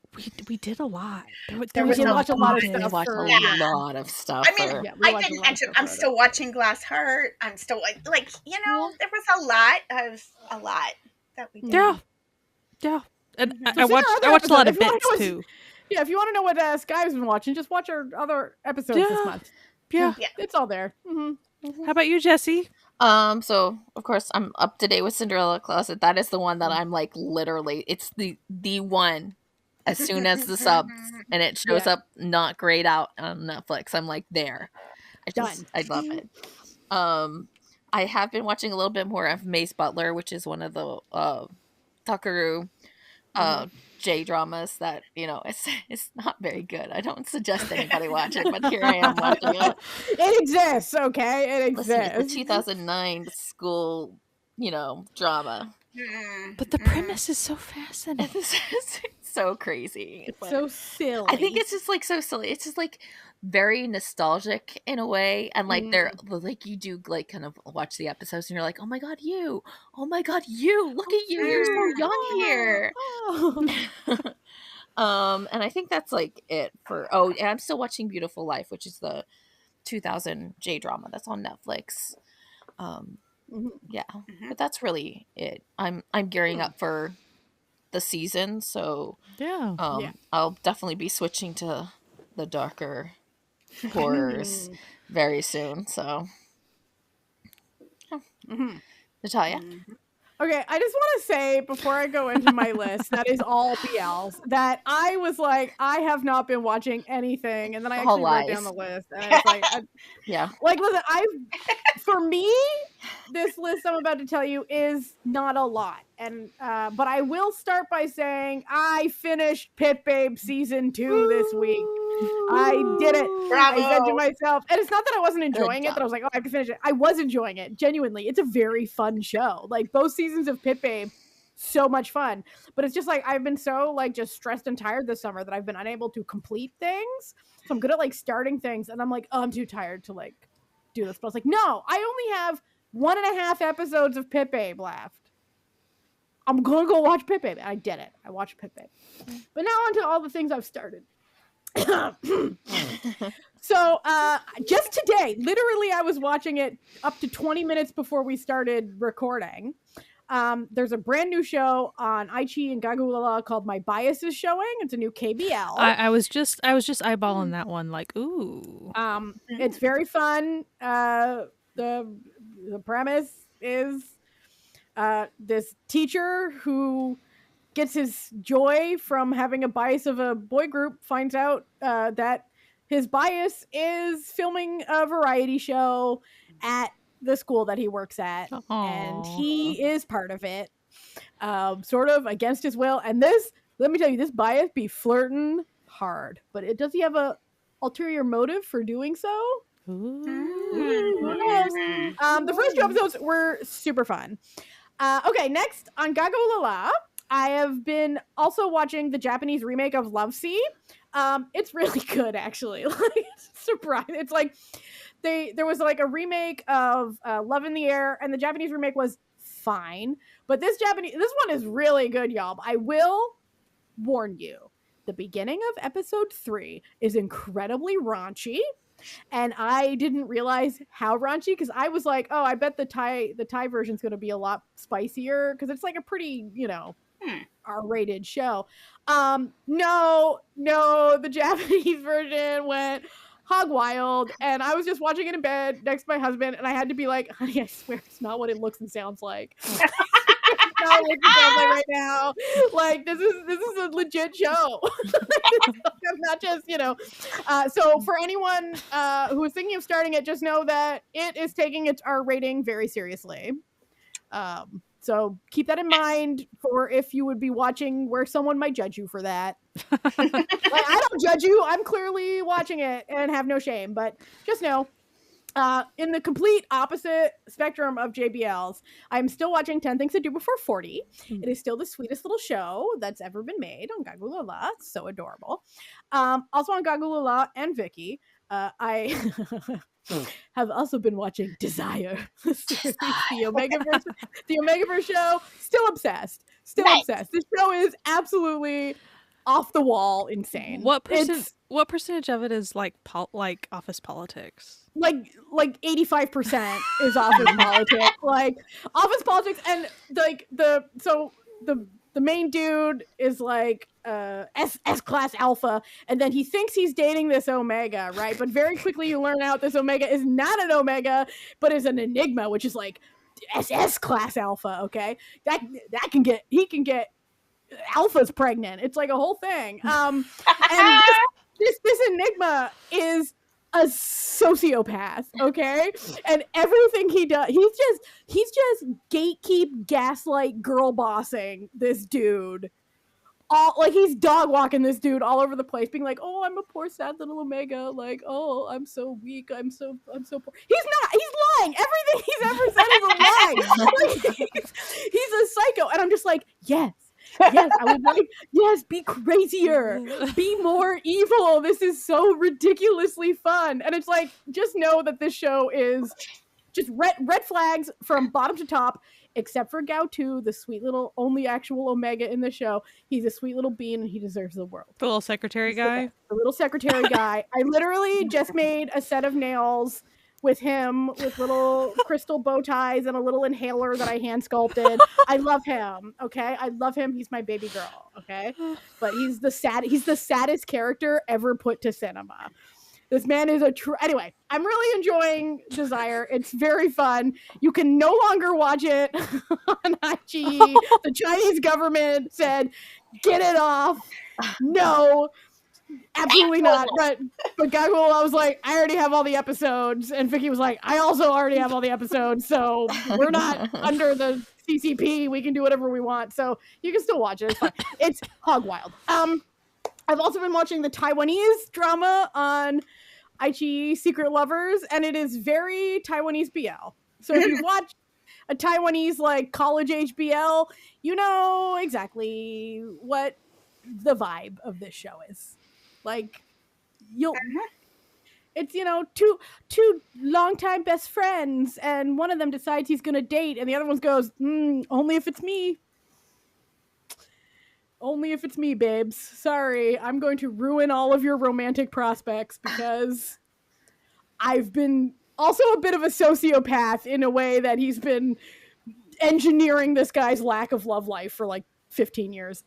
did a lot. There was a lot of stuff. We watched a lot of stuff. I mean, I didn't mention. I'm still watching Glass Heart. I'm still like there was a lot that we did. Yeah. And I watched a lot of bits too. Yeah, if you want to know what Sky's been watching, just watch our other episodes this month. Yeah, it's all there. How about you, Jessie? So of course I'm up to date with Cinderella Closet. That is the one that I'm like literally. It's the one. As soon as the subs and it shows up not grayed out on Netflix, I'm like there. I love it. I have been watching a little bit more of Mace Butler, which is one of the Takeru J dramas that it's not very good. I don't suggest anybody watch it, but here I am watching it. It exists, okay? It exists. Listen, it's a 2009 school, drama. But the premise is so fascinating. It's so crazy. It's so silly. I think it's just like so silly. It's just like very nostalgic in a way, and like they're like you do like kind of watch the episodes and you're like, oh my god, you, look at you, you're so young here. And I think that's like it for. Oh, and I'm still watching Beautiful Life, which is the 2000 J drama that's on Netflix. Yeah, but that's really it. I'm gearing up for the season, so I'll definitely be switching to the darker horrors very soon. So, Natalia. Okay, I just want to say before I go into my list, that is all BLs, that I was like, I have not been watching anything, and then I actually wrote down the list, and I was like, like, listen, for me, this list I'm about to tell you is not a lot, and but I will start by saying I finished Pit Babe season 2 this week. I did it. Bravo. I said to myself, and it's not that I wasn't enjoying it, that I was like, oh, I have to finish it. I was enjoying it, genuinely. It's a very fun show. Like, both seasons of Pit Babe, so much fun. But it's just like, I've been so, like, just stressed and tired this summer that I've been unable to complete things. So I'm good at, like, starting things, and I'm like, oh, I'm too tired to, like, do this. But I was like, no, I only have 1.5 episodes of Pit Babe left. I'm gonna go watch Pit Babe. And I did it. I watched Pit Babe. But now on to all the things I've started. So just today, literally I was watching it up to 20 minutes before we started recording. There's a brand new show on Aichi and Gagulala called My Bias is Showing. It's a new KBL. I was just eyeballing that one, like, ooh. It's very fun. The premise is this teacher who gets his joy from having a bias of a boy group finds out that his bias is filming a variety show at the school that he works at. Aww. And he is part of it, sort of against his will. And this, let me tell you, this bias be flirting hard. But does he have a ulterior motive for doing so? Yes. The first 2 episodes were super fun. Okay, next on Gago Lala, I have been also watching the Japanese remake of Love Sea. It's really good, actually. Like, it's surprising. It's like there was like a remake of Love in the Air, and the Japanese remake was fine. But this one is really good, y'all. I will warn you, the beginning of episode 3 is incredibly raunchy. And I didn't realize how raunchy, because I was like, oh, I bet the Thai version's going to be a lot spicier, because it's like a pretty, R-rated show. No, the Japanese version went hog wild, and I was just watching it in bed next to my husband, and I had to be like, honey, I swear it's not what it looks and sounds like. It's not what it sounds like right now. Like, this is a legit show. I'm not just, so for anyone who is thinking of starting it, just know that it is taking its R rating very seriously. So keep that in mind for if you would be watching where someone might judge you for that. Like, I don't judge you. I'm clearly watching it and have no shame. But just know, in the complete opposite spectrum of JBLs, I'm still watching 10 Things to Do Before 40. It is still the sweetest little show that's ever been made on Gagulala. It's so adorable. Also on Gagulala and Vicky, I have also been watching Desire, the Omegaverse show. Still obsessed. Obsessed. This show is absolutely off the wall insane. What percentage of it is like office politics? Like 85% is office politics. Like office politics, and like the main dude is like S-class alpha, and then he thinks he's dating this Omega, right? But very quickly you learn out this Omega is not an Omega, but is an Enigma, which is like SS-class alpha, okay? He can get alphas pregnant. It's like a whole thing. And this Enigma is a sociopath, okay? And everything he does, he's just gatekeep, gaslight, girl bossing this dude all like he's dog walking this dude all over the place, being like, "Oh, I'm a poor sad little Omega. Like, oh, I'm so weak. I'm so poor." He's not. He's lying. Everything he's ever said is a lie. Like, he's a psycho, and I'm just like, yes. Yes, I would like, yes, be crazier, be more evil. This is so ridiculously fun. And it's like, just know that this show is just red flags from bottom to top, except for Gao 2, the sweet little only actual Omega in the show. He's a sweet little bean and he deserves the world. The little secretary guy? The little secretary guy. I literally just made a set of nails with him with little crystal bow ties and a little inhaler that I hand sculpted. I love him, okay? I love him. He's my baby girl, okay? But he's the saddest character ever put to cinema. This man is a true... Anyway, I'm really enjoying Desire. It's very fun. You can no longer watch it on IG. The Chinese government said, get it off. No. Absolutely not. But Gaggle, I was like, I already have all the episodes. And Vicky was like, I also already have all the episodes. So we're not under the CCP. We can do whatever we want. So you can still watch it. It's fine. It's hog wild. I've also been watching the Taiwanese drama on iQIYI Secret Lovers, and it is very Taiwanese BL. So if you watch a Taiwanese like college age BL, you know exactly what the vibe of this show is. Like, it's, you know, two longtime best friends, and one of them decides he's gonna date, and the other one goes, only if it's me. Only if it's me, babes. Sorry, I'm going to ruin all of your romantic prospects because I've been also a bit of a sociopath in a way that he's been engineering this guy's lack of love life for like 15 years.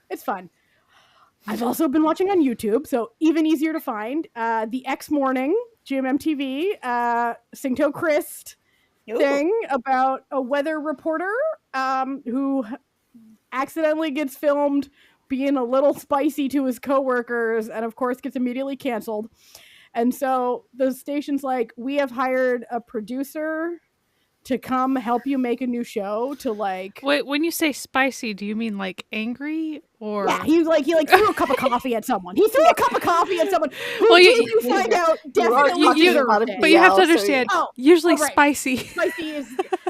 It's fun. I've also been watching on YouTube, so even easier to find. The X Morning, GMMTV, Singto Christ thing about a weather reporter who accidentally gets filmed being a little spicy to his coworkers and of course gets immediately canceled. And so the station's like, we have hired a producer to come help you make a new show to like... Wait, when you say spicy, do you mean like angry or... Yeah, he threw a cup of coffee at someone. He threw a cup of coffee at someone who Well, you find out definitely deserved it. But you have to understand, usually right. Spicy. Spicy is...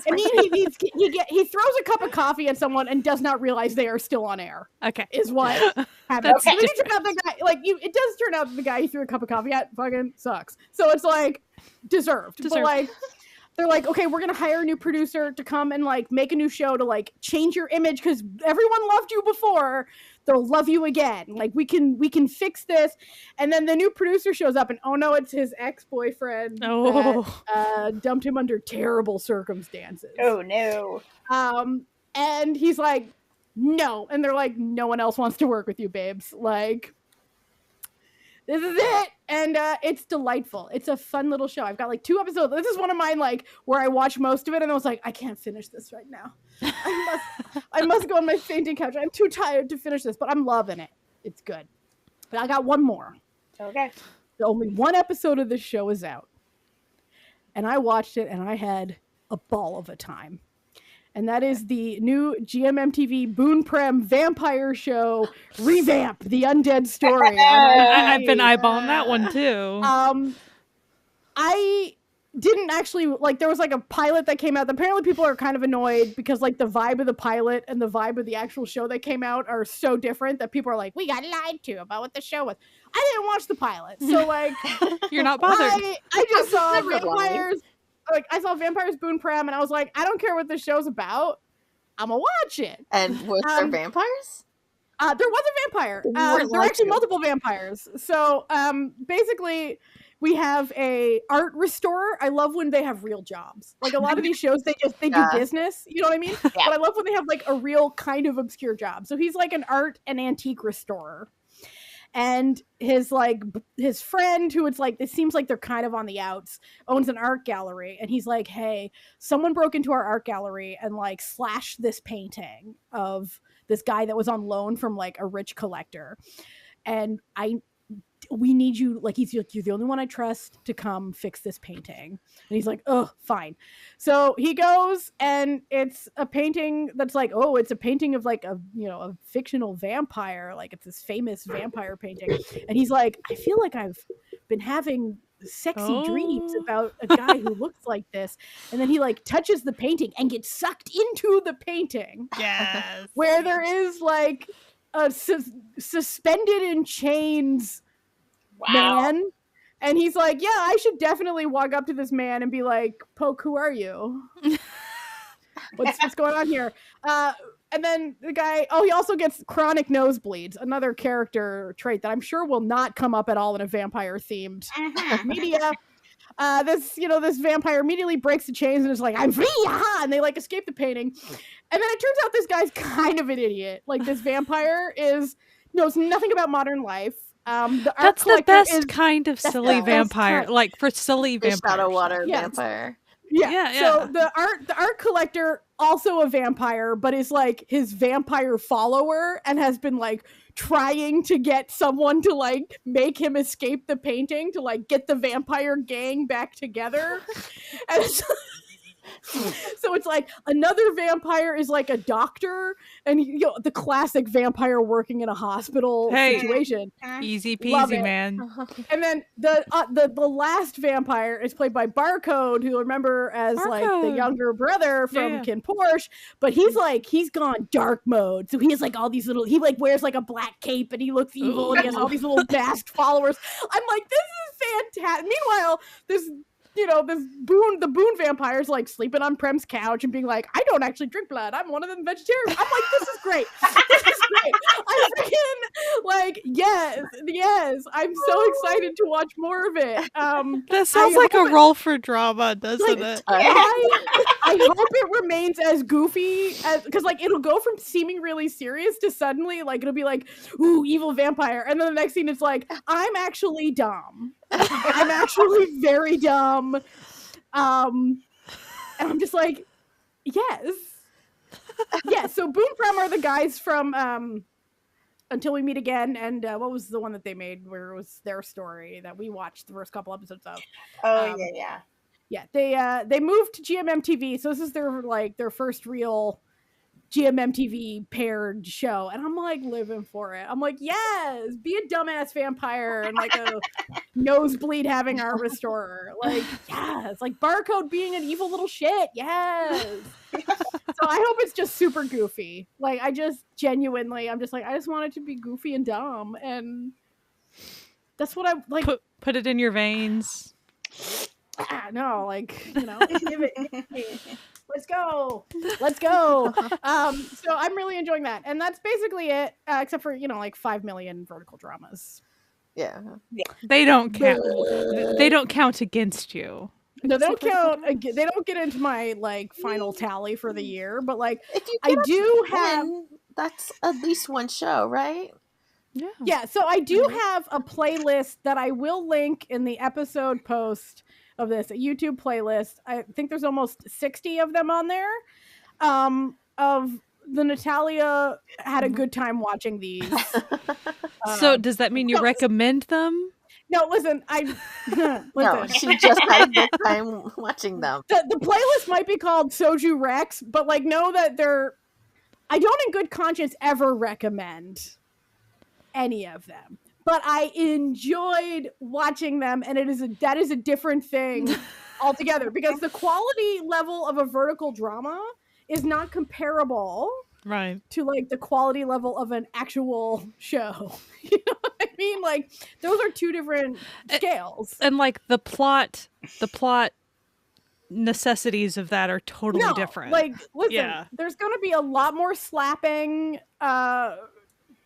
I mean, he throws a cup of coffee at someone and does not realize they are still on air. Okay. Is what happens. Okay. It does turn out that the guy he threw a cup of coffee at fucking sucks. So it's like, deserved. But like... They're like, okay, we're going to hire a new producer to come and like make a new show to like change your image because everyone loved you before. They'll love you again. Like we can fix this. And then the new producer shows up and oh no, it's his ex-boyfriend that dumped him under terrible circumstances. Oh no. And he's like, no. And they're like, no one else wants to work with you, babes. Like, this is it. And it's delightful. It's a fun little show. I've got like 2 episodes. This is one of mine, like, where I watched most of it and I was like, I can't finish this right now. I must go on my fainting couch. I'm too tired to finish this, but I'm loving it. It's good. But I got one more. Okay. Only 1 episode of this show is out. And I watched it and I had a ball of a time. And that is the new GMMTV Boon Prem vampire show revamp, The Undead Story. I've been eyeballing that one too. I didn't actually, like, there was like a pilot that came out. Apparently people are kind of annoyed because like the vibe of the pilot and the vibe of the actual show that came out are so different that people are like, we got lied to about what the show was. I didn't watch the pilot. So like, you're not bothered. I just saw vampires. Like, I saw Vampires Boon Prem, and I was like, I don't care what this show's about. I'm gonna watch it. And was there vampires? There was a vampire. There were actually multiple vampires. So, basically, we have a art restorer. I love when they have real jobs. Like, a lot of these shows, they do business. You know what I mean? Yeah. But I love when they have, like, a real kind of obscure job. So, he's, like, an art and antique restorer. And his friend, who it's like, it seems like they're kind of on the outs, owns an art gallery. And he's like, hey, someone broke into our art gallery and like slashed this painting of this guy that was on loan from like a rich collector. And I we need you, like, he's like, you're the only one I trust to come fix this painting. And he's like, oh, fine. So he goes, and it's a painting that's like, oh, it's a painting of like a fictional vampire, like it's this famous vampire painting. And he's like, I feel like I've been having sexy dreams about a guy who looks like this. And then he like touches the painting and gets sucked into the painting. Yes. Where there is like a suspended in chains man, and he's like, yeah, I should definitely walk up to this man and be like, Poke, who are you? what's going on here? And then the guy, he also gets chronic nosebleeds, another character trait that I'm sure will not come up at all in a vampire themed media. This vampire immediately breaks the chains and is like, I'm free, aha! And they like escape the painting. And then it turns out this guy's kind of an idiot. Like, this vampire knows nothing about modern life. That's the best kind of silly vampire. Like, for silly vampires. Shadow water vampire. Yeah. So the art collector, also a vampire, but is like his vampire follower and has been like trying to get someone to like make him escape the painting to like get the vampire gang back together. And so it's like another vampire is like a doctor, and the classic vampire working in a hospital situation. Easy peasy, man. And then the last vampire is played by Barcode, who remember as like the younger brother from Ken Porsche, but he's gone dark mode. So he has like all these he like wears like a black cape and he looks evil and he has all these little masked followers. I'm like, this is fantastic. Meanwhile, the Boone vampire's like sleeping on Prem's couch and being like, I don't actually drink blood. I'm one of them vegetarians. I'm like, this is great. This is great. I'm freaking like, yes. I'm so excited to watch more of it. That sounds like a role for drama, doesn't it? I hope it remains as goofy because like it'll go from seeming really serious to suddenly like it'll be like, ooh, evil vampire, and then the next scene it's like, I'm actually dumb. I'm actually very dumb. And I'm just like, yes. Yeah, so Boone Prem are the guys from Until We Meet Again, and what was the one that they made where it was their story that we watched the first couple episodes of? Yeah, they moved to GMMTV, so this is their first real GMMTV paired show, and I'm like living for it. I'm like, yes, be a dumbass vampire and like a nosebleed having our restorer. Like, yes, like Barcode being an evil little shit. Yes. So I hope it's just super goofy. Like, I'm just like, I just want it to be goofy and dumb, and that's what I like. Put it in your veins. No, like, give it. Let's go. So I'm really enjoying that. And that's basically it, except for, like 5 million vertical dramas. Yeah. They don't count. They don't count against you. No, they don't count. They don't get into my, like, final tally for the year. But, like, if you I do have... That's at least one show, right? Yeah, so I do have a playlist that I will link in the episode post of this, a YouTube playlist. I think there's almost 60 of them on there. Of the Natalia had a good time watching these. So does that mean you recommend them? No, listen, No, she just had a good time watching them. The playlist might be called Soju Rex, but like know that I don't in good conscience ever recommend any of them. But I enjoyed watching them, and that is a different thing altogether, because the quality level of a vertical drama is not comparable to like the quality level of an actual show. You know what I mean? Like, those are two different scales. And like the plot necessities of that are totally different. Like, listen, there's going to be a lot more slapping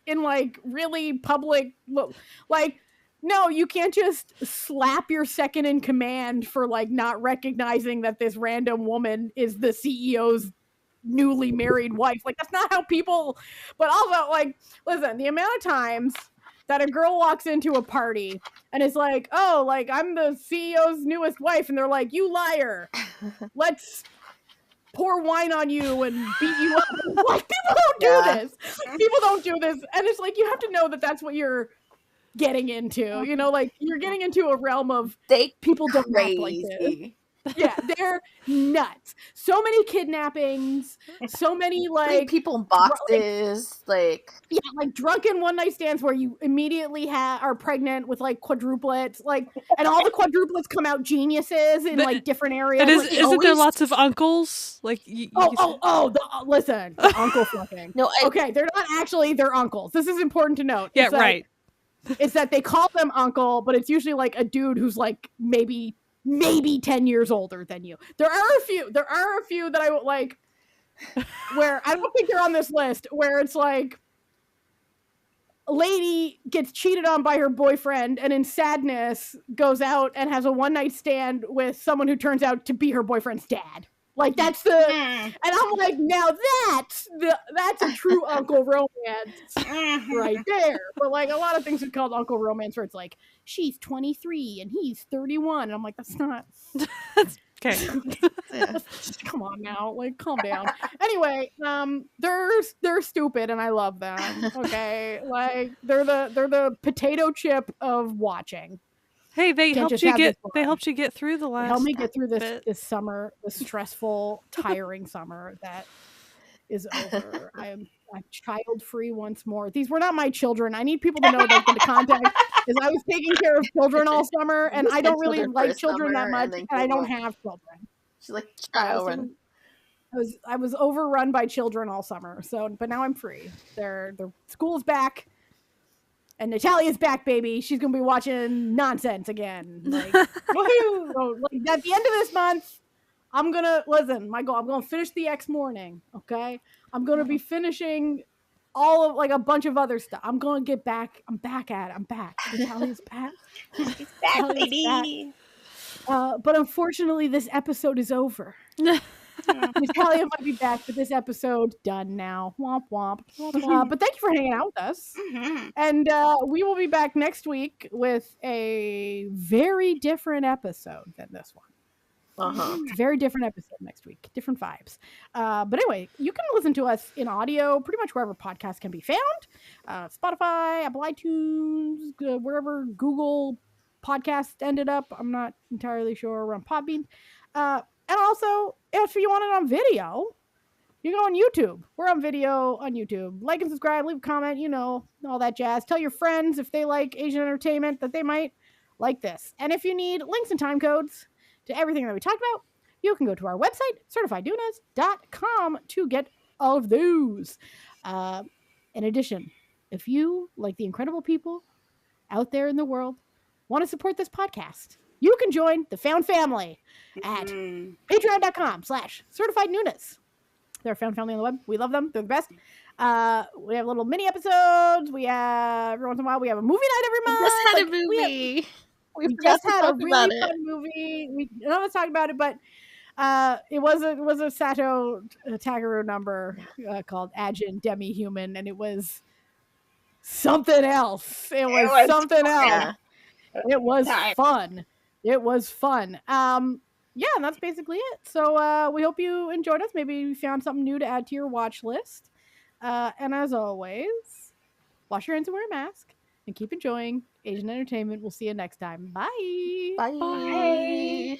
in like really public, like, no, you can't just slap your second in command for like not recognizing that this random woman is the CEO's newly married wife. Like, that's not how people. But also, like, listen, the amount of times that a girl walks into a party and is like, oh, like, I'm the CEO's newest wife, and they're like, you liar, let's pour wine on you and beat you up. Like, people don't do this. People don't do this. And it's like, you have to know that that's what you're getting into. You know, like you're getting into a realm of They people don't act like this. crazy. Yeah, they're nuts. So many kidnappings, so many Like people in boxes, like yeah, like drunken one night stands where you immediately are pregnant with like quadruplets, like, and all the quadruplets come out geniuses in like different areas. And Like, isn't there lots of uncles? Like listen, the uncle fucking. no, Okay, they're not actually their uncles. This is important to note. Yeah, right. It's that they call them uncle, but it's usually like a dude who's like maybe 10 years older than you. There are a few that I like where I don't think they're on this list, where it's like a lady gets cheated on by her boyfriend and in sadness goes out and has a one night stand with someone who turns out to be her boyfriend's dad. Like that's and I'm like, now that's a true uncle romance right there. But like a lot of things are called uncle romance where it's like she's 23 and he's 31 and I'm like, that's not okay. Come on now, like calm down. Anyway, they're stupid and I love them. Okay, like they're the potato chip of watching. Hey, they helped you get through the last. Help me get through this summer, this stressful, tiring summer that is over. I'm child free once more. These were not my children. I need people to know that the context is I was taking care of children all summer, and I don't really like children that much, and I don't have children. She's like child. I was overrun by children all summer. So, but now I'm free. Their school's back. And Natalia's back, baby. She's gonna be watching nonsense again. Like, woohoo! So, like, at the end of this month, I'm gonna my goal. I'm gonna finish the X Morning. Okay, I'm gonna be finishing all of like a bunch of other stuff. I'm gonna get back. I'm back at it. I'm back. Natalia's back. She's back, baby. But unfortunately, this episode is over. Natalia might be back, but this episode done now. Womp womp. But thank you for hanging out with us. Mm-hmm. And we will be back next week with a very different episode than this one. It's a very different episode next week. Different vibes. But anyway, you can listen to us in audio pretty much wherever podcasts can be found. Spotify, Apple iTunes, wherever Google Podcast ended up. I'm not entirely sure. We're on Podbean. And also, if you want it on video, you go on YouTube. We're on video on YouTube. Like and subscribe, leave a comment, you know, all that jazz. Tell your friends if they like Asian entertainment that they might like this. And if you need links and time codes to everything that we talked about, you can go to our website, certifiednoonas.com, to get all of those. In addition, if you, like the incredible people out there in the world, want to support this podcast, you can join the Found Family at patreon.com/certifiednoonas. They're a Found Family on the web. We love them. They're the best. We have little mini episodes. We have, every once in a while, we have a movie night every month. We just had a movie. We just had a really fun movie. None of us talked about it, but it was a Sato Tagaru number called Ajin Demi-Human, and it was something else. It was something else. Yeah. It was fun. It was fun. Yeah, and that's basically it. So we hope you enjoyed us. Maybe you found something new to add to your watch list. And as always, wash your hands and wear a mask. And keep enjoying Asian entertainment. We'll see you next time. Bye. Bye. Bye.